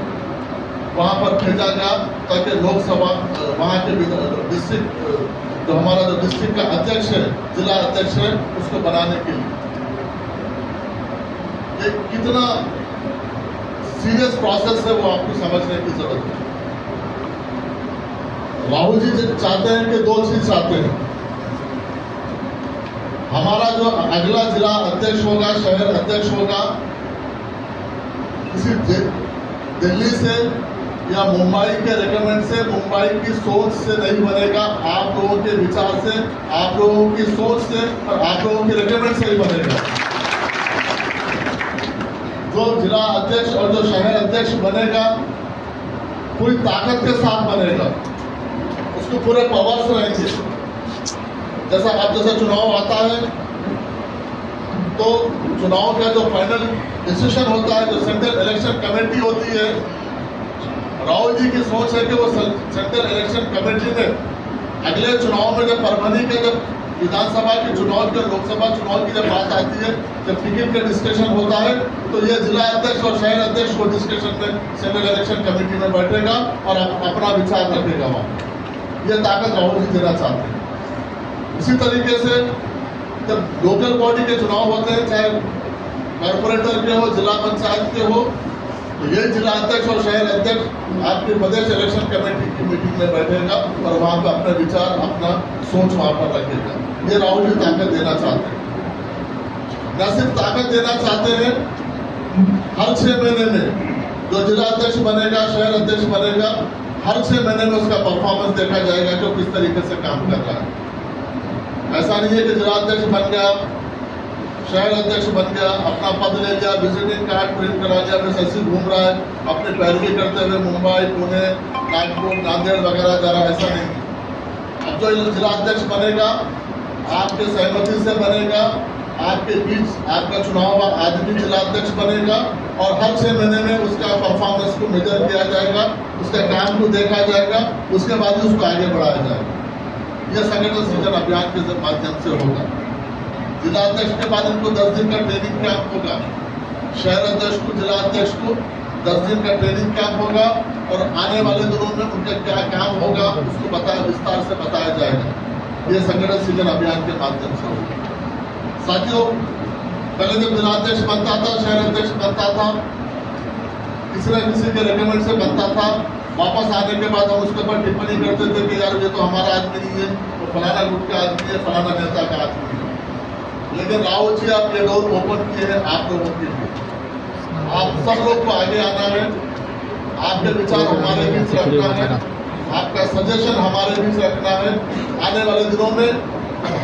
वहाँ पर भेजा गया, ताकि लोकसभा वहाँ के डिस्ट्रिक्ट, जो हमारा जो डिस्ट्रिक्ट का अध्यक्ष है, जिला अध्यक्ष है, उसको बनाने के लिए। ये कितना सीरियस प्रोसेस है वो आपको समझने की जरूरत है। राहुल जी चाहते हैं कि दो चीज चाहते हैं। हमारा जो अगला जिला अध्यक्ष होगा, शहर अध्यक्ष होगा, किसी दिल्ली से या मुंबई के रेकमेंड से, मुंबई की सोच से नहीं बनेगा, आप लोगों के विचार से, आप लोगों की सोच से और आप लोगों के रेकमेंड से ही बनेगा। जो जिला अध्यक्ष और जो शहर अध्यक्ष बनेगा, पूरी ताकत के साथ बनेगा, उसको पूरे पावर्स रहेंगे। जैसा चुनाव आता है तो चुनाव का जो फाइनल डिसीजन होता है, जो सेंट्रल इलेक्शन कमेटी होती है, राहुल जी की सोच है कि वो सेंट्रल इलेक्शन कमेटी में अगले चुनाव में, जब परभनी के जब विधानसभा के चुनाव के, लोकसभा चुनाव की जब बात आती है, जब टिकट का डिस्कशन होता है, तो ये जिला अध्यक्ष और शहर अध्यक्ष को डिस्कशन में सेंट्रल इलेक्शन कमेटी में बैठेगा और अपना विचार रखेगा वहाँ। ये ताकत राहुल जी देना चाहते हैं। इसी तरीके से जब लोकल बॉडी के चुनाव होते हैं, चाहे कॉर्पोरेटर के हो, जिला पंचायत के हो, तो ये जिला अध्यक्ष और शहर अध्यक्ष आपके प्रदेश इलेक्शन कमेटी की मीटिंग में बैठेगा और वहाँ पर अपने विचार, अपना सोच वहाँ पर रखेगा। ये राहुल जी ताकत देना चाहते हैं। न सिर्फ ताकत देना चाहते हैं, हर 6 महीने में जो जिला अध्यक्ष बनेगा, शहर अध्यक्ष बनेगा, हर 6 महीने में उसका परफॉर्मेंस देखा जाएगा कि वो किस तरीके से काम कर रहा है। ऐसा नहीं है कि जिला अध्यक्ष बन गया, शहर अध्यक्ष बन गया, अपना पद ले लिया, विजिटिंग कार्ड प्रिंट करा लिया, फिर ऐसे घूम रहा है, अपने पैरवी करते हुए मुंबई, पुणे, नागपुर, नांदेड़ वगैरह जा रहा है। ऐसा नहीं। अब जो जिला अध्यक्ष बनेगा, आपके सहमति से बनेगा, आपके बीच आपका चुनाव आदमी जिला अध्यक्ष बनेगा और हर 6 महीने में उसका परफॉर्मेंस को मेजर किया जाएगा, उसके काम को देखा जाएगा, उसके बाद ही उसको आगे बढ़ाया जाएगा। यह संगठन सृजन अभियान के माध्यम से होगा। जिला अध्यक्ष के बाद उनको 10 दिन का ट्रेनिंग कैंप होगा, शहर अध्यक्ष को, जिला अध्यक्ष को 10 दिन का ट्रेनिंग कैंप होगा और आने वाले दिनों में उनका क्या काम होगा उसको विस्तार से बताया जाएगा। ये संगठन सृजन अभियान के माध्यम से होगा। साथियों, पहले जब जिला अध्यक्ष बनता था, शहर अध्यक्ष बनता था, किसी न किसी के रेकमेंड से बनता था, वापस आने के बाद हम उसके ऊपर टिप्पणी करते थे कि यार ये तो हमारा आदमी नहीं है, वो फलाना गुट का आदमी है, फलाना नेता का आदमी है। लेकिन राहुल जी, आप ये डोर ओपन किए हैं आप लोगों के लिए। आप सब लोग को आगे आना है, आपके विचार हमारे बीच रखना है, आपका सजेशन हमारे बीच रखना है। आने वाले दिनों में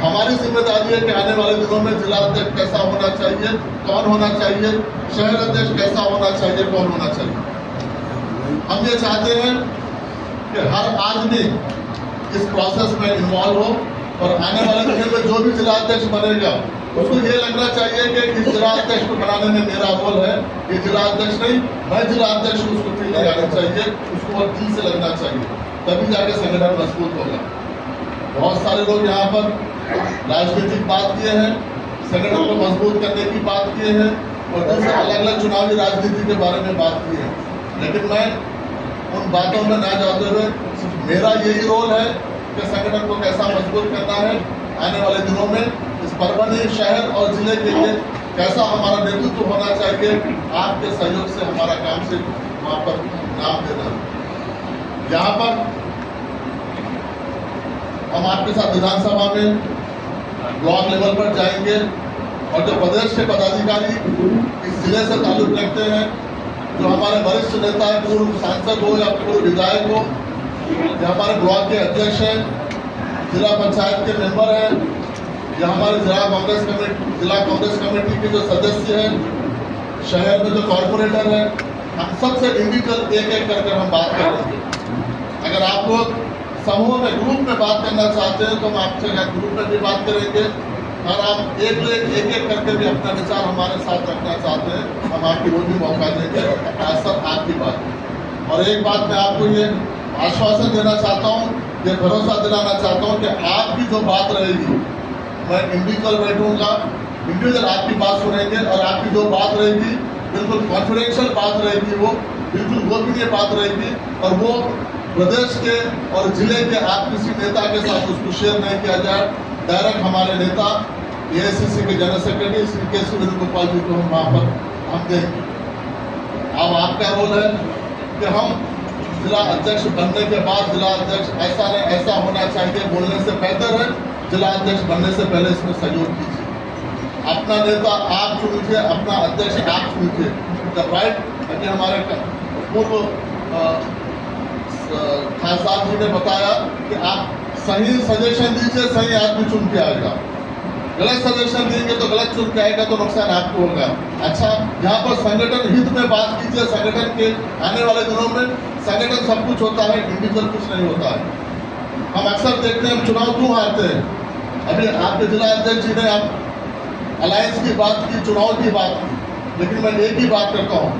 हमारी जिम्मेदारी है कि आने वाले दिनों में जिला अध्यक्ष कैसा होना चाहिए, कौन होना चाहिए, शहर अध्यक्ष कैसा होना चाहिए, कौन होना चाहिए। हम ये चाहते हैं कि हर आदमी इस प्रोसेस में इन्वॉल्व हो और आने वाले दिन में जो भी जिला अध्यक्ष बनेगा उसको ये लगना चाहिए कि इस जिला अध्यक्ष को बनाने में मेरा रोल है। ये जिला अध्यक्ष नहीं, मैं जिला अध्यक्ष हूँ, उसको फीलिंग आनी चाहिए, उसको और दिल से लगना चाहिए, तभी जाके संगठन मजबूत होगा। बहुत सारे लोग यहाँ पर राजनीतिक बात किए हैं, संगठन को मजबूत करने की बात किए हैं और दूसरे अलग अलग चुनावी राजनीति के बारे में बात की है, लेकिन मैं उन बातों में ना जाते हुए मेरा यही रोल है कि संगठन को कैसा मजबूत करना है, आने वाले दिनों में इस परभनी शहर और जिले के लिए कैसा हमारा नेतृत्व होना चाहिए। आपके सहयोग से हमारा काम से वहाँ पर नाम देना। यहाँ पर हम आपके साथ विधानसभा में ब्लॉक लेवल पर जाएंगे और जो प्रदेश के पदाधिकारी इस जिले से ताल्लुक रखते हैं, जो हमारे वरिष्ठ नेता है, पूर्व सांसद हो या पूर्व विधायक हो, या हमारे ब्लॉक के अध्यक्ष हैं, जिला पंचायत के मेंबर हैं, या हमारे जिला कांग्रेस कमेटी के जो सदस्य हैं, शहर में जो कॉर्पोरेटर हैं, हम सबसे इंडिविजुअल एक एक करके हम बात करेंगे। अगर आप लोग समूह में ग्रुप में बात करना चाहते हैं तो हम आपसे ग्रुप में भी बात करेंगे, और आप एक करके भी अपना विचार हमारे साथ रखना चाहते हैं, हम आपको वो भी मौका देंगे। ऐसा आपकी बात। और एक बात मैं आपको ये आश्वासन देना चाहता हूँ, ये भरोसा दिलाना चाहता हूँ कि आपकी जो बात रहेगी, मैं इंडिविजुअल बैठूंगा, इंडिविजुअल आपकी बात सुनेंगे और आपकी जो बात रहेगी बिल्कुल कॉन्फिडेंशियल बात रहेगी, वो बिल्कुल गोपनीय बात रहेगी, और वो प्रदेश के और जिले के आप किसी नेता के साथ उसको शेयर नहीं किया जाए। डायरेक्ट हमारे नेता एआईसीसी के जनरल सेक्रेटरी श्री के वेणुगोपाल जी को हम वहाँ पर हम देंगे। अब आपका रोल है कि हम जिला अध्यक्ष बनने के बाद जिला अध्यक्ष ऐसा नहीं ऐसा होना चाहिए बोलने से बेहतर है जिला अध्यक्ष बनने से पहले इसमें सहयोग कीजिए। अपना नेता आप चुनिए, अपना अध्यक्ष आप चुनिए। जब राइट कि हमारे पूर्व खान साहब जी ने बताया कि आप सही सजेशन दीजिए, सही आदमी चुन के आएगा। गलत सजेशन देंगे तो गलत चुन के आएगा तो नुकसान आपको होगा। अच्छा, यहाँ पर संगठन हित में बात कीजिए। संगठन के आने वाले दिनों में संगठन सब कुछ होता है, इंडिविजुअल कुछ नहीं होता है। हम अक्सर देखते हैं हम चुनाव क्यों हारते हैं। अभी आपके जिला अध्यक्ष जी ने आप अलायंस की बात की, चुनाव की बात की, लेकिन मैं एक ही बात करता हूँ,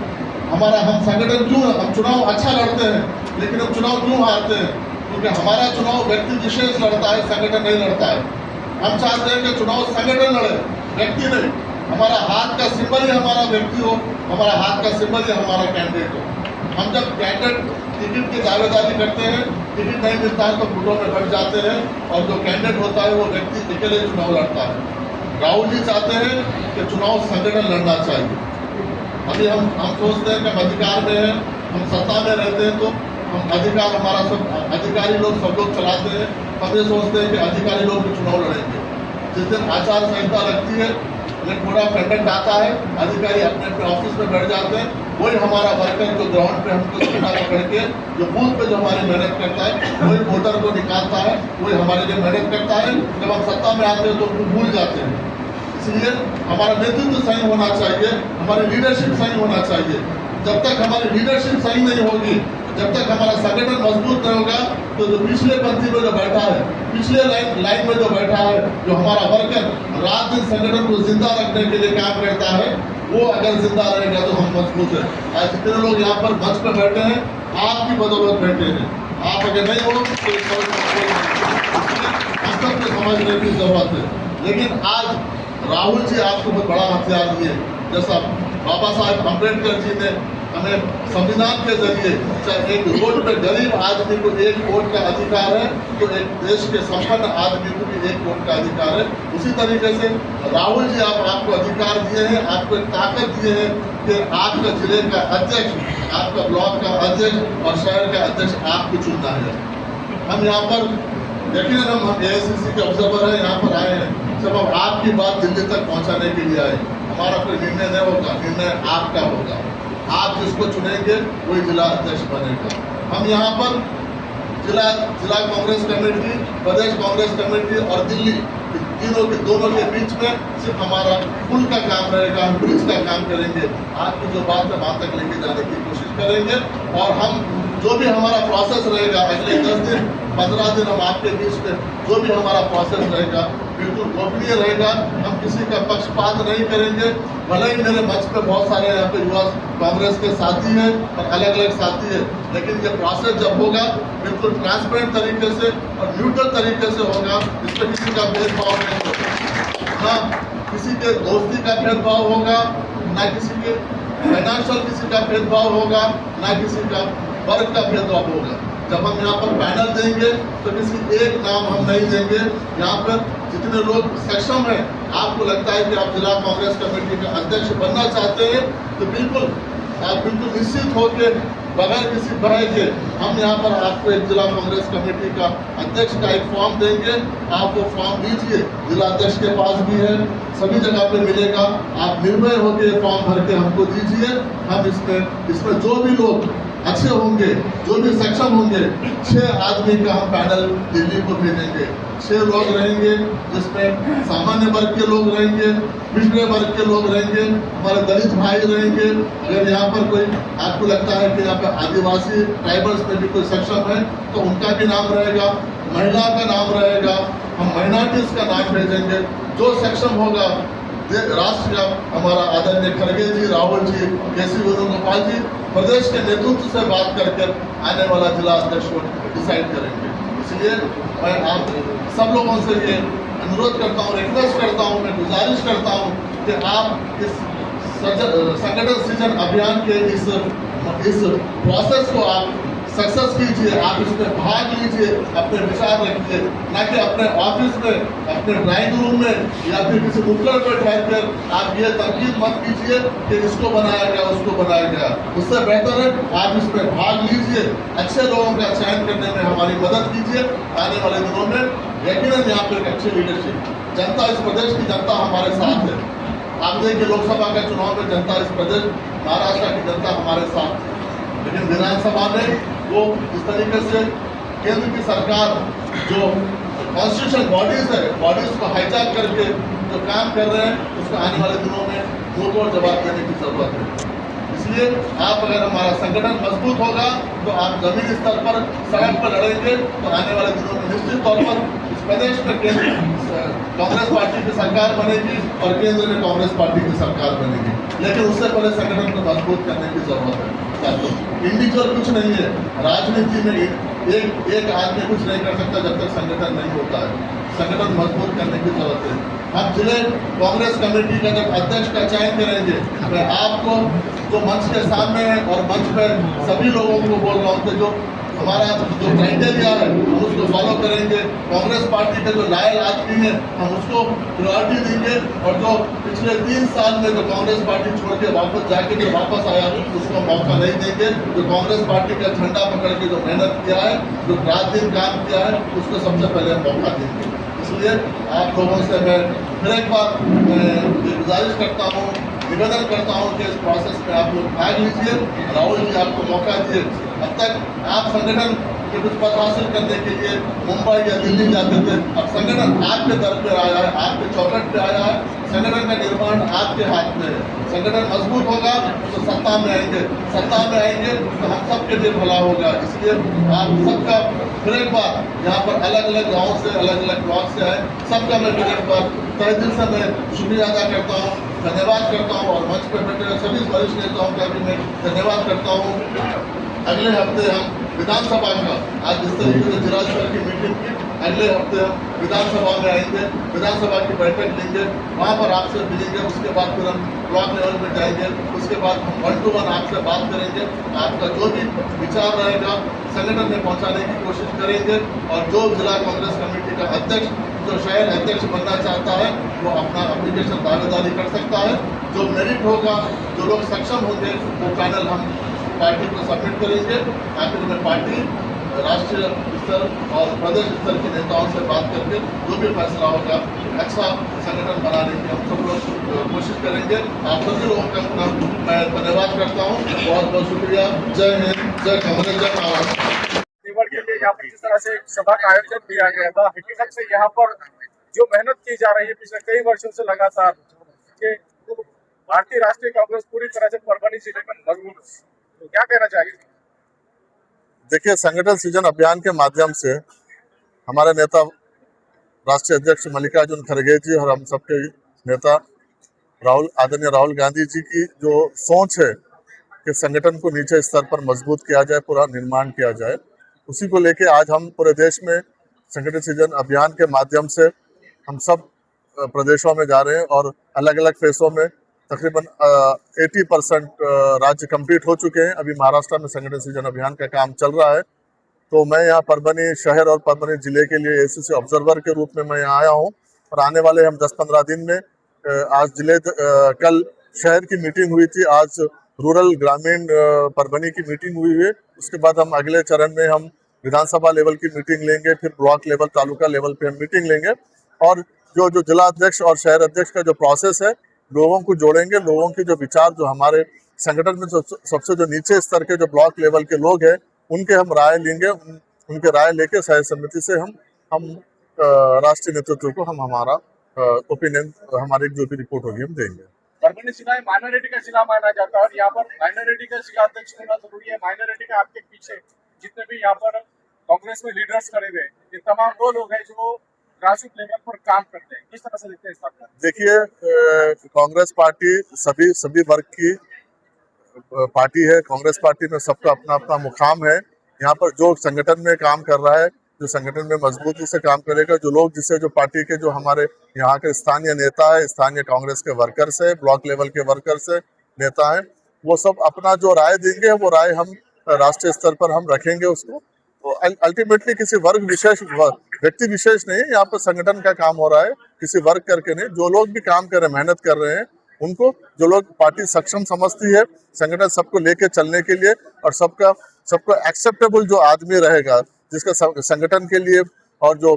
हम संगठन क्यों, हम चुनाव अच्छा लड़ते हैं लेकिन हम चुनाव क्यों हारते हैं? क्योंकि हमारा चुनाव व्यक्ति विशेष लड़ता है, संगठन नहीं लड़ता है। हम चाहते हैं कि चुनाव संगठन लड़े, व्यक्ति नहीं। हमारा हाथ का सिंबल ही हमारा व्यक्ति हो, हमारा हाथ का सिंबल ही हमारा कैंडिडेट हो। हम जब कैंडिडेट टिकट की दावेदारी करते हैं, टिकट नहीं मिलता है तो फुटों में बैठ जाते हैं, और जो कैंडिडेट होता है वो व्यक्ति अकेले चुनाव लड़ता है। राहुल जी चाहते हैं कि चुनाव संगठन लड़ना चाहिए। अभी हम सोचते हैं कि हम अधिकार में हैं, हम सत्ता में रहते हैं, तो हम अधिकार हमारा सब अधिकारी लोग सब लोग चलाते हैं। हम ये सोचते हैं कि अधिकारी लोग भी चुनाव लड़ेंगे। जिस दिन आचार संहिता लगती है, कोड ऑफ कंडक्ट आता है, अधिकारी अपने अपने ऑफिस में बैठ जाते हैं, वही हमारा वर्कर जो ग्राउंड पे हमको सूचना पकड़ के जो बूथ पे जो हमारी मेहनत करता है, वही वोटर को निकालता है, वही हमारे लिए मेहनत करता है। जब हम सत्ता में आते हैं तो भूल जाते हैं। इसलिए हमारा नेतृत्व सही होना चाहिए, हमारी लीडरशिप सही होना चाहिए। जब तक हमारी लीडरशिप सही नहीं होगी, जब तक हमारा संगठन मजबूत नहीं होगा, तो जो पिछले पंक्ति में जो बैठा है, पिछले लाइन में जो बैठा है, जो हमारा वर्कर रात दिन संगठन को जिंदा रखने के लिए काम करता है, वो अगर जिंदा रहेगा तो हम मजबूत है। आज जितने लोग यहाँ पर मंच पर बैठे हैं, आपकी बदौलत बैठे हैं। आप अगर नहीं हो तो हम सबको समझने की जरूरत है। लेकिन आज राहुल जी आपको बहुत बड़ा हथियार दिए। जैसा बाबा साहब अम्बेडकर जी ने हमें संविधान के जरिए, चाहे एक वोट पे गरीब आदमी को एक वोट का अधिकार है, तो एक देश के संपन्न आदमी को भी एक वोट का अधिकार है। उसी तरीके से राहुल जी आपको अधिकार दिए हैं, आपको एक ताकत दिए हैं कि आपका जिले का अध्यक्ष, आपका ब्लॉक का अध्यक्ष और शहर का अध्यक्ष आपको चुनना है। हम यहाँ पर यकीनन हम एआईसीसी के ऑब्जर्वर हैं, यहाँ पर आए हैं जब हम आपकी बात दिल्ली तक पहुँचाने के लिए आए। हमारा कोई निर्णय नहीं होगा, निर्णय आपका होगा। आप जिसको चुनेंगे वही जिला अध्यक्ष बनेगा। हम यहाँ पर जिला कांग्रेस कमेटी, प्रदेश कांग्रेस कमेटी और दिल्ली दोनों के बीच में सिर्फ हमारा पुल का काम रहेगा, ब्रिज का काम करेंगे। आपकी जो बात है वहाँ तक लेके जाने की कोशिश करेंगे और हम जो भी हमारा प्रोसेस रहेगा अगले 10 दिन 15 दिन हम आपके बीच में जो भी हमारा प्रोसेस रहेगा बिल्कुल गोपनीय रहेगा। हम किसी का पक्षपात नहीं करेंगे। भले ही मेरे मंच पे बहुत सारे यहाँ पे युवा कांग्रेस के साथी हैं और अलग अलग साथी हैं, लेकिन ये प्रोसेस जब होगा बिल्कुल ट्रांसपेरेंट तरीके से और न्यूट्रल तरीके से होगा। इसमें किसी का भेदभाव नहीं होगा, ना किसी के दोस्ती का भेदभाव होगा, ना किसी के फाइनेंशियल किसी का भेदभाव होगा, ना किसी का वर्ग का भेदभाव होगा। जब हम यहाँ पर पैनल देंगे तो किसी एक नाम हम नहीं देंगे। यहाँ पर जितने लोग सक्षम हैं, आपको लगता है कि आप जिला कांग्रेस कमेटी का अध्यक्ष बनना चाहते हैं तो बिल्कुल आप बिल्कुल निश्चित होकर बगैर किसी भय के हम यहाँ पर आपको एक जिला कांग्रेस कमेटी का अध्यक्ष का एक फॉर्म देंगे। आप वो फॉर्म दीजिए, जिला अध्यक्ष के पास भी है, सभी जगह पे मिलेगा। आप निर्भय होकर ये फॉर्म भर के हमको दीजिए। हम इसमें जो भी लोग अच्छे होंगे, जो भी सक्षम होंगे, 6 आदमी का हम पैनल दिल्ली को भेजेंगे। 6 लोग रहेंगे जिसमें सामान्य वर्ग के लोग रहेंगे, पिछड़े वर्ग के लोग रहेंगे, हमारे दलित भाई रहेंगे। अगर यहाँ पर कोई आपको लगता है कि यहाँ पे आदिवासी ट्राइबल्स में भी कोई सक्षम है तो उनका भी नाम रहेगा, महिला का नाम रहेगा, हम माइनॉरिटीज का नाम भेजेंगे। जो सक्षम होगा राष्ट्र हमारा आदरणीय खड़गे जी, राहुल जी, केसी वेणुगोपाल जी प्रदेश के नेतृत्व से बात करके आने वाला जिला अध्यक्ष को डिसाइड करेंगे। इसलिए मैं आप सब लोगों से ये अनुरोध करता हूँ, रिक्वेस्ट करता हूँ, मैं गुजारिश करता हूँ कि आप इस संगठन सृजन अभियान के इस प्रोसेस को आप सक्सेस कीजिए, आप इसमें भाग लीजिए, अपने विचार रखिए, ना कि अपने ऑफिस में, अपने ड्राइंग रूम में या फिर किसी नुक्कड़ पर ठहर कर आप ये तनकीद मत कीजिए कि इसको बनाया गया, उसको बनाया गया। उससे बेहतर है आप इसमें भाग लीजिए, अच्छे लोगों का चयन करने में हमारी मदद कीजिए। आने वाले दिनों में यकीनन यहाँ पर एक अच्छी लीडरशिप, जनता, इस प्रदेश की जनता हमारे साथ है। आप देखिए लोकसभा का चुनाव में जनता, इस प्रदेश महाराष्ट्र की जनता हमारे साथ है, लेकिन विधानसभा में वो इस तरीके से केंद्र की सरकार जो कॉन्स्टिट्यूशन बॉडीज है, बॉडीज को हाईजैक करके जो काम कर रहे हैं उसको आने वाले दिनों में मुंहतोड़ जवाब देने की जरूरत है। इसलिए आप अगर हमारा संगठन मजबूत होगा तो आप जमीनी स्तर पर सड़क पर लड़ेंगे तो आने वाले दिनों में निश्चित तौर पर इस प्रदेश में कांग्रेस पार्टी की सरकार बनेगी और केंद्र में कांग्रेस पार्टी की सरकार बनेगी। लेकिन उससे पहले संगठन को मजबूत करने की जरूरत है। इंडिविजुअल कुछ नहीं है, राजनीति में एक आदमी कुछ नहीं कर सकता जब तक संगठन नहीं होता है। संगठन मजबूत करने की जरूरत है। हम जिले कांग्रेस कमेटी का जब अध्यक्ष का चयन करेंगे, मैं आपको जो मंच के सामने है और मंच पर सभी लोगों को बोल रहा हूँ कि जो हमारा जो क्राइटेरिया है हम उसको फॉलो करेंगे। कांग्रेस पार्टी के जो लायल आदमी है हम उसको प्रायोरिटी देंगे और जो पिछले 3 साल में जो कांग्रेस पार्टी छोड़ के वापस जाके जो वापस आया उसको मौका नहीं देंगे। जो कांग्रेस पार्टी का झंडा पकड़ के जो मेहनत किया है, जो रात दिन काम किया है, उसको सबसे पहले हम मौका देंगे। इसलिए आप लोगों से मैं फिर एक बार गुजारिश करता हूँ, निवेदन करता हूँ कि इस प्रोसेस में आप लोग भाग लीजिए। राहुल जी आपको मौका दिए, अब तक आप संगठन के कुछ पद हासिल करने के लिए मुंबई या दिल्ली जाते थे, अब संगठन आपके दर पर आया है, आपके चौखट पे आया है। संगठन का निर्माण आपके हाथ में है। संगठन मजबूत होगा तो सत्ता में आएंगे, सत्ता में आएंगे तो हम सबके लिए भला होगा। इसलिए आप सबका फिर एक बार यहाँ पर अलग अलग गाँव से, अलग अलग ब्लॉक से आए, सबका मैं फिर एक बार तहे दिल से मैं शुक्रिया अदा करता हूँ, धन्यवाद करता हूँ और मंच पर बैठे सभी वरिष्ठ नेताओं का भी मैं धन्यवाद करता हूँ। अगले हफ्ते हम विधानसभा का, आज जिस तरीके से जिला स्तर की मीटिंग की, अगले हफ्ते हम विधानसभा में आएंगे, विधानसभा की बैठक लेंगे, वहाँ पर आपसे मिलेंगे। उसके बाद फिर हम ब्लॉक लेवल में जाएंगे, उसके बाद हम 1 to 1 आपसे बात करेंगे। आपका जो भी विचार रहेगा संगठन में पहुँचाने की कोशिश करेंगे और जो जिला कांग्रेस कमेटी का अध्यक्ष, जो शहर अध्यक्ष बनना चाहता है वो अपना एप्लीकेशन दावेदारी कर सकता है। जो मेरिट होगा, जो लोग सक्षम होंगे वो पैनल हम पार्टी को सबमिट करेंगे। आखिर में पार्टी राष्ट्रीय स्तर और प्रदेश स्तर के नेताओं से बात करके जो भी फैसला होगा अच्छा संगठन बनाने की हम सब लोग कोशिश करेंगे। आप सभी लोगों का मैं धन्यवाद करता हूँ, बहुत बहुत शुक्रिया। जय हिंद, जय कांग्रेस, जय महाराष्ट्र। निवड़ के लिए यहाँ पर जिस तरह से सभा का आयोजन किया गया था, हकीकत से यहाँ पर जो मेहनत की जा रही है पिछले कई वर्षों से लगातार, कि भारतीय राष्ट्रीय कांग्रेस पूरी तरह से परभनी जिले में मजबूत है, तो क्या कहना चाहिए? देखिए, संगठन सृजन अभियान के माध्यम से हमारे नेता राष्ट्रीय अध्यक्ष मल्लिकार्जुन खड़गे जी और हम सबके नेता आदरणीय राहुल गांधी जी की जो सोच है कि संगठन को नीचे स्तर पर मजबूत किया जाए, पूरा निर्माण किया जाए, उसी को लेके आज हम पूरे देश में संगठन सृजन अभियान के माध्यम से हम सब प्रदेशों में जा रहे हैं और अलग अलग फेसों में तकरीबन 80% राज्य कंप्लीट हो चुके हैं। अभी महाराष्ट्र में संगठन सृजन अभियान का काम चल रहा है। तो मैं यहाँ परभनी शहर और परभनी जिले के लिए एसीसी ऑब्जर्वर के रूप में मैं यहाँ आया हूँ और आने वाले हम 10-15 दिन में आज कल शहर की मीटिंग हुई थी, आज रूरल ग्रामीण परभनी की मीटिंग हुई है। उसके बाद हम अगले चरण में हम विधानसभा लेवल की मीटिंग लेंगे, फिर ब्लॉक लेवल, तालुका लेवल पे हम मीटिंग लेंगे और जो जिला अध्यक्ष और शहर अध्यक्ष का जो प्रोसेस है, लोगों को जोड़ेंगे, लोगों के जो विचार, जो हमारे संगठन में सबसे जो नीचे स्तर के जो ब्लॉक लेवल के लोग हैं, उनके हम राय लेंगे, उनके राय लेके शायद समिति से हम राष्ट्रीय नेतृत्व को हम हमारा ओपिनियन, हमारी जो भी रिपोर्ट होगी हम देंगे। परभनी जिला माइनॉरिटी का जिला माना जाता है और यहाँ पर माइनॉरिटी का जिला अध्यक्ष होना जरूरी है। माइनॉरिटी का आपके पीछे जितने भी यहाँ पर कांग्रेस में लीडर्स खड़े हुए, ये तमाम वो लोग हैं जो ग्रासरूट लेवल पर काम करते हैं। किस तरह से देखते हैं इस बात को? देखिए, कांग्रेस पार्टी सभी वर्ग की पार्टी है। कांग्रेस पार्टी में सबका अपना अपना मुकाम है। यहाँ पर जो संगठन में काम कर रहा है, जो संगठन में मजबूती से काम करेगा, जो लोग जो पार्टी के जो हमारे यहाँ के स्थानीय नेता है, स्थानीय कांग्रेस के वर्कर्स है, ब्लॉक लेवल के वर्कर्स है, नेता है, वो सब अपना जो राय देंगे, वो राय हम राष्ट्रीय स्तर पर हम रखेंगे उसको। तो अल्टीमेटली किसी वर्ग विशेष, व्यक्ति विशेष नहीं, यहाँ पर संगठन का काम हो रहा है, किसी वर्ग करके नहीं। जो लोग भी काम कर रहे हैं, मेहनत कर रहे हैं, उनको जो लोग पार्टी सक्षम समझती है, संगठन सबको लेके चलने के लिए और सबको एक्सेप्टेबल जो आदमी रहेगा, जिसका संगठन के लिए और जो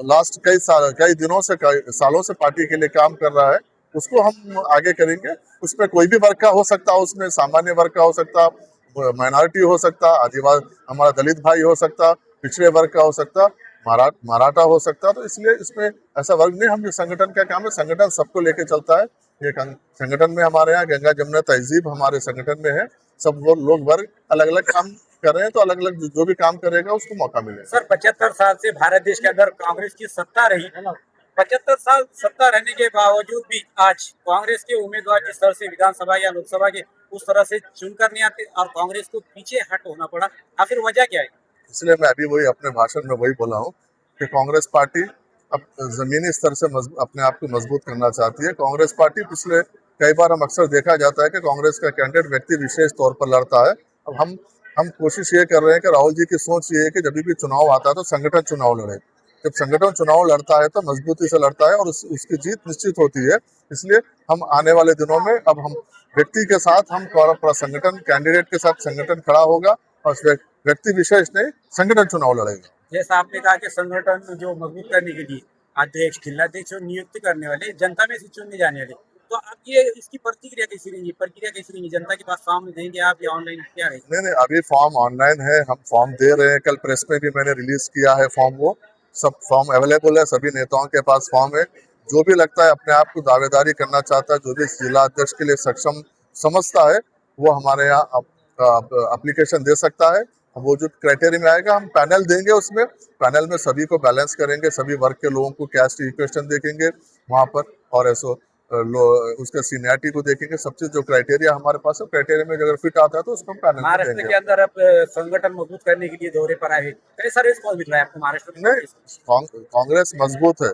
लास्ट कई दिनों से, कई सालों से पार्टी के लिए काम कर रहा है, उसको हम आगे करेंगे। उसमें कोई भी वर्ग का हो सकता है, उसमें सामान्य वर्ग का हो सकता, माइनॉरिटी हो सकता, आदिवासी, हमारा दलित भाई हो सकता, पिछड़े वर्ग का हो सकता, मराठा हो सकता। तो इसलिए इसमें ऐसा वर्ग नहीं, हम जो संगठन का काम है, संगठन सबको लेके चलता है। ये संगठन में हमारे यहाँ गंगा जमुना तहजीब हमारे संगठन में है। सब वो लोग वर्ग अलग अलग काम कर रहे हैं, तो अलग अलग जो भी काम करेगा उसको मौका मिलेगा। सर, 75 साल से भारत देश के अंदर कांग्रेस की सत्ता रही, 75 साल सत्ता रहने के बावजूद भी आज कांग्रेस के उम्मीदवार जिस तरह से विधानसभा या लोकसभा के उस तरह से चुनकर नहीं आते और कांग्रेस को पीछे हट होना पड़ा, आखिर वजह क्या है? इसलिए मैं अभी वही अपने भाषण में वही बोला हूँ कि कांग्रेस पार्टी अब जमीनी स्तर से अपने आप को मजबूत करना चाहती है। कांग्रेस पार्टी पिछले कई बार हम अक्सर देखा जाता है कि कांग्रेस का कैंडिडेट व्यक्ति विशेष तौर पर लड़ता है। अब हम कोशिश ये कर रहे हैं कि राहुल जी की सोच ये है कि जब भी चुनाव आता है तो संगठन चुनाव लड़े। जब संगठन चुनाव लड़ता है तो मजबूती से लड़ता है और उसकी जीत निश्चित होती है। इसलिए हम आने वाले दिनों में अब हम व्यक्ति के साथ, हम पूरा संगठन कैंडिडेट के साथ संगठन खड़ा होगा और व्यक्ति विशेष नहीं, संगठन चुनाव लड़ेगा। जैसा आपने कहा कि संगठन जो मजबूत करने के लिए अध्यक्ष, जिलाध्यक्ष नियुक्त करने वाले जनता में से चुनने जाने वाले, तो आप ये इसकी प्रक्रिया कैसी रहेंगी? जनता के पास फॉर्म देंगे आप या ऑनलाइन क्या रहेगा? नहीं, अभी फॉर्म ऑनलाइन है, हम फॉर्म दे रहे हैं। कल प्रेस में भी मैंने रिलीज किया है फॉर्म, वो सब फॉर्म अवेलेबल है, सभी नेताओं के पास फॉर्म है। जो भी लगता है अपने आप को दावेदारी करना चाहता है, जो भी जिला अध्यक्ष के लिए सक्षम समझता है, वो हमारे यहाँ एप्लीकेशन दे सकता है। वो जो क्राइटेरिया में आएगा, हम पैनल देंगे, उसमें पैनल में सभी को बैलेंस करेंगे, सभी वर्ग के लोगों को कैस्ट इक्वेशन देखेंगे वहाँ पर और ऐसो उसके सीनियरिटी को देखेंगे। सब चीज जो क्राइटेरिया हमारे पास है, क्राइटेरिया में अगर फिट आता है तो उसको हम पैनल में देंगे। महाराष्ट्र के अंदर अब संगठन मजबूत करने के लिए दौरे पर आए, कैसा रिस्पॉन्स मिल रहा है आपको महाराष्ट्र में? कांग्रेस मजबूत है,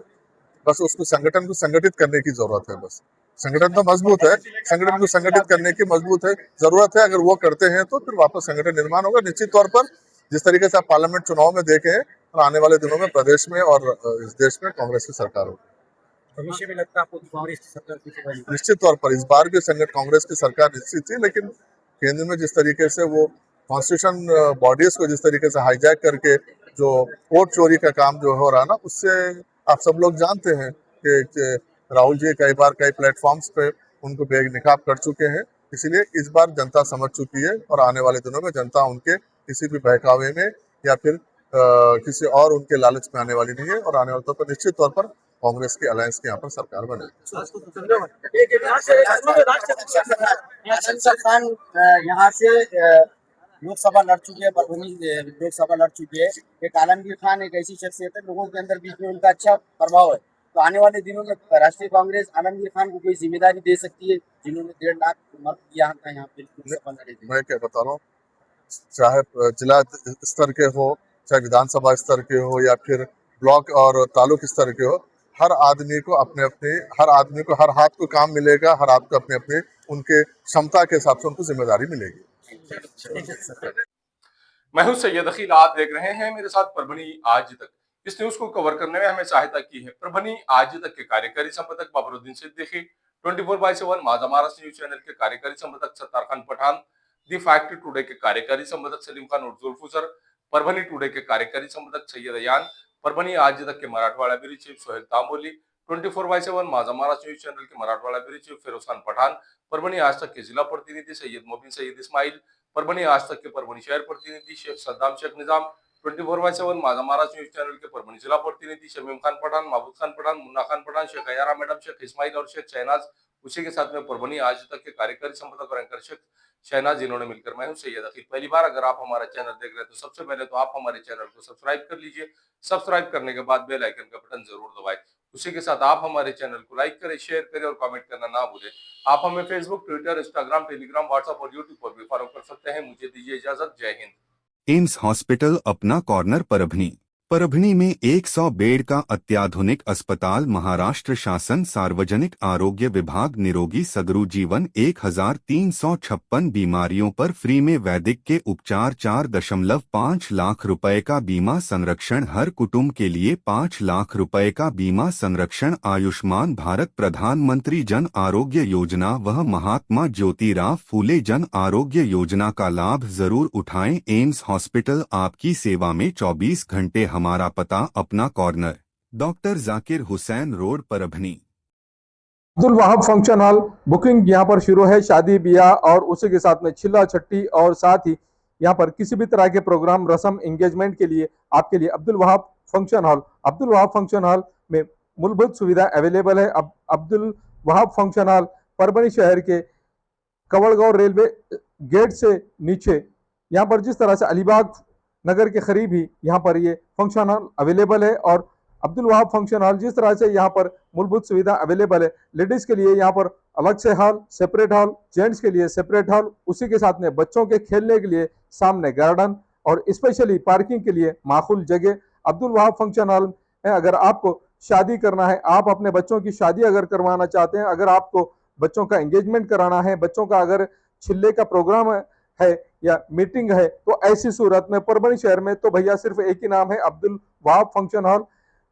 बस उसको संगठन को संगठित करने की जरूरत है। बस संगठन तो मजबूत है, संगठन को संगठित करने की मजबूत है जरूरत है। अगर वो करते हैं तो फिर वापस संगठन निर्माण होगा निश्चित तौर पर। जिस तरीके से आप पार्लियामेंट चुनाव में देखे हैं, और आने वाले दिनों में प्रदेश में और इस देश में कांग्रेस की सरकार होगी। भविष्य में लगता है आपको कांग्रेस की सरकार? निश्चित तौर पर इस बार भी कांग्रेस की सरकार निश्चित थी, लेकिन केंद्र में जिस तरीके से वो कॉन्स्टिट्यूशन बॉडीज को जिस तरीके से हाईजैक करके जो वोट चोरी का काम जो हो रहा ना, उससे आप सब लोग जानते हैं कि राहुल जी कई बार कई प्लेटफॉर्म्स पे उनको बेनकाब कर चुके हैं। इसीलिए इस बार जनता समझ चुकी है और आने वाले दिनों में जनता उनके किसी भी बहकावे में या फिर किसी और उनके लालच में आने वाली नहीं है और आने वाले तौर पर निश्चित तौर पर कांग्रेस की अलायंस के यहाँ पर सरकार बनेगी। यहाँ से लोकसभा लड़ चुके हैं, परभनी लोकसभा लड़ चुके हैं। एक आलमगीर खान एक ऐसी शख्सियत है, लोगों के अंदर बीच में उनका अच्छा प्रभाव है। तो आने वाले दिनों में राष्ट्रीय कांग्रेस आलमगीर खान को कोई जिम्मेदारी दे सकती है, जिन्होंने 1.5 लाख मत किया था यहाँ पे लोकसभा लड़े थे। मैं क्या बता रहा हूँ, चाहे जिला स्तर के हो, चाहे विधानसभा स्तर के हो, या फिर ब्लॉक और तालुक स्तर के हो, हर आदमी को हर हाथ को काम मिलेगा, हर हाथ को अपने अपने उनके क्षमता के हिसाब से उनको जिम्मेदारी मिलेगी। मैं हूं सैयद अखिल, आप देख रहे हैं मेरे साथ परभनी आज तक। इस न्यूज को कवर करने में हमें सहायता की है परभनी आज तक के कार्यकारी संपादक बाबरुद्दीन सिद्दीकी, 24/7 माझा महाराष्ट्र न्यूज चैनल के कार्यकारी संपादक Sattar Khan Pathan, the fact today के कार्यकारी संपादक सलीम खान और जुल्फुसर, परभनी टुडे के कार्यकारी संपादक सैयद अयान, परभनी आज तक के मराठवाड़ा ब्यूरो चीफ सोहेल तांबोली, 24/7 माझा महाराष्ट्र न्यूज चैनल के मराठवाड़ा ब्यूरो चीफ फिरोज खान पठान, परभनी आज तक के जिला प्रतिनिधि सैयद मोबिन सैयद इस्माइल, परभनी आज तक के परभनी शहर प्रतिनिधि शेख सद्दाम शेख निजाम, 24/7 माझा महाराष्ट्र न्यूज चैनल के परभनी जिला प्रतिनिधि शमीम खान पठान, महबूब खान पठान, मुन्ना खान पठान, शेख अयारा मैडम, शेख इस्माइल और शेख शहनाज। उसी के साथ में परभनी आज तक के कार्यकारी संपादक और एंकर शेख शहनाज, जिन्होंने मिलकर मैं हूं सैयद अखिल। पहली बार अगर आप हमारा चैनल देख रहे हैं तो सबसे पहले तो आप हमारे चैनल को सब्सक्राइब कर लीजिए। सब्सक्राइब करने के बाद बेल आइकन का बटन जरूर दबाएं। उसी के साथ आप हमारे चैनल को लाइक करें, शेयर करें और कमेंट करना ना भूलें। आप हमें Facebook, Twitter, Instagram, Telegram, WhatsApp और यूट्यूब पर भी फॉलो कर सकते हैं। मुझे दीजिए इजाजत। जय हिंद। एम्स हॉस्पिटल अपना कॉर्नर परभनी। परभनी में 100 बेड का अत्याधुनिक अस्पताल। महाराष्ट्र शासन सार्वजनिक आरोग्य विभाग निरोगी सगरू जीवन। 1356 बीमारियों पर फ्री में वैदिक के उपचार। 4.5 लाख रुपए का बीमा संरक्षण हर कुटुंब के लिए। 5 लाख रुपए का बीमा संरक्षण। आयुष्मान भारत प्रधानमंत्री जन आरोग्य योजना व महात्मा ज्योतिराव फूले जन आरोग्य योजना का लाभ जरूर उठाएं। एम्स हॉस्पिटल आपकी सेवा में 24 घंटे। हमारा पता अपना corner, doctor Zakir Hussain road, Parbhani. Abdul Wahab function hall booking यहाँ पर शुरू है। शादी ब्याह और उसी के साथ में चिल्ला छट्टी और साथ ही यहाँ पर किसी भी तरह के प्रोग्राम, रस्म, एंगेजमेंट के लिए आपके लिए अब्दुल वहाब फंक्शन हॉल में मूलभूत सुविधा अवेलेबल है। अब अब्दुल वहाब फंक्शन हॉल परभनी शहर के कवड़गांव रेलवे गेट से नीचे, यहाँ पर जिस तरह से अलीबाग नगर के करीब ही यहाँ पर ये फंक्शन हॉल अवेलेबल है। और अब्दुल वहाब फंक्शन हॉल जिस तरह से यहाँ पर मूलभूत सुविधा अवेलेबल है, लेडीज के लिए यहाँ पर अलग से हॉल, सेपरेट हॉल, जेंट्स के लिए सेपरेट हॉल, उसी के साथ में बच्चों के खेलने के लिए सामने गार्डन और स्पेशली पार्किंग के लिए माकूल जगह अब्दुल वहाब फंक्शन हॉल है। अगर आपको शादी करना है, आप अपने बच्चों की शादी अगर करवाना चाहते हैं, अगर आपको बच्चों का एंगेजमेंट कराना है, बच्चों का अगर छिल्ले का प्रोग्राम है या मीटिंग है, तो ऐसी सूरत में परभनी शहर में तो भैया सिर्फ एक ही नाम है, अब्दुल वहाब फंक्शन हॉल,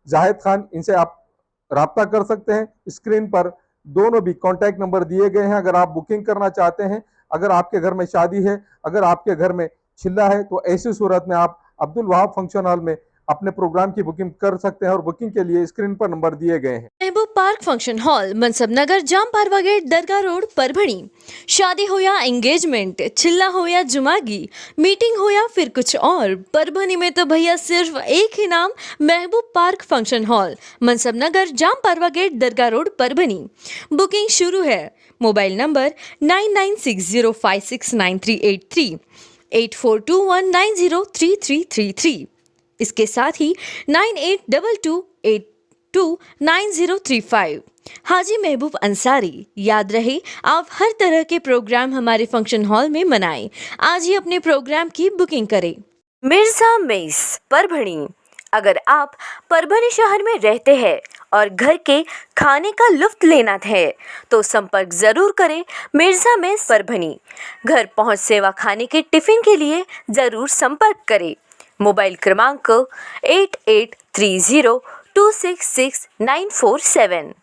जाहिद खान। इनसे आप राब्ता कर सकते हैं। स्क्रीन पर दोनों भी कॉन्टैक्ट नंबर दिए गए हैं। अगर आप बुकिंग करना चाहते हैं, अगर आपके घर में शादी है, अगर आपके घर में छिल्ला है, तो ऐसी सूरत में आप अब्दुल वहाब फंक्शन हॉल में अपने प्रोग्राम की बुकिंग कर सकते हैं और बुकिंग के लिए स्क्रीन पर नंबर दिए गए हैं। महबूब पार्क फंक्शन हॉल, मनसब नगर, जाम पारवा गेट, दरगाह रोड, परभणी। शादी हो या एंगेजमेंट, चिल्ला हो या जुमागी, मीटिंग हो या फिर कुछ और, परभणी में तो भैया सिर्फ एक ही नाम, महबूब पार्क फंक्शन हॉल, मनसब नगर, जाम पारवा गेट, दरगाह रोड, परभणी। बुकिंग शुरू है। Mobile number 9960569383, 8421903333। इसके साथ ही 9822829035। हाजी महबूब अंसारी। याद रहे, आप हर तरह के प्रोग्राम हमारे फंक्शन हॉल में मनाएं। आज ही अपने प्रोग्राम की बुकिंग करें। मिर्जा मेस, परभणी। अगर आप परभणी शहर में रहते हैं और घर के खाने का लुत्फ लेना है तो संपर्क जरूर करें मिर्जा मेस, परभणी। घर पहुंच सेवा खाने के टिफिन के लिए जरूर संपर्क करें। मोबाइल क्रमांक 8830266947।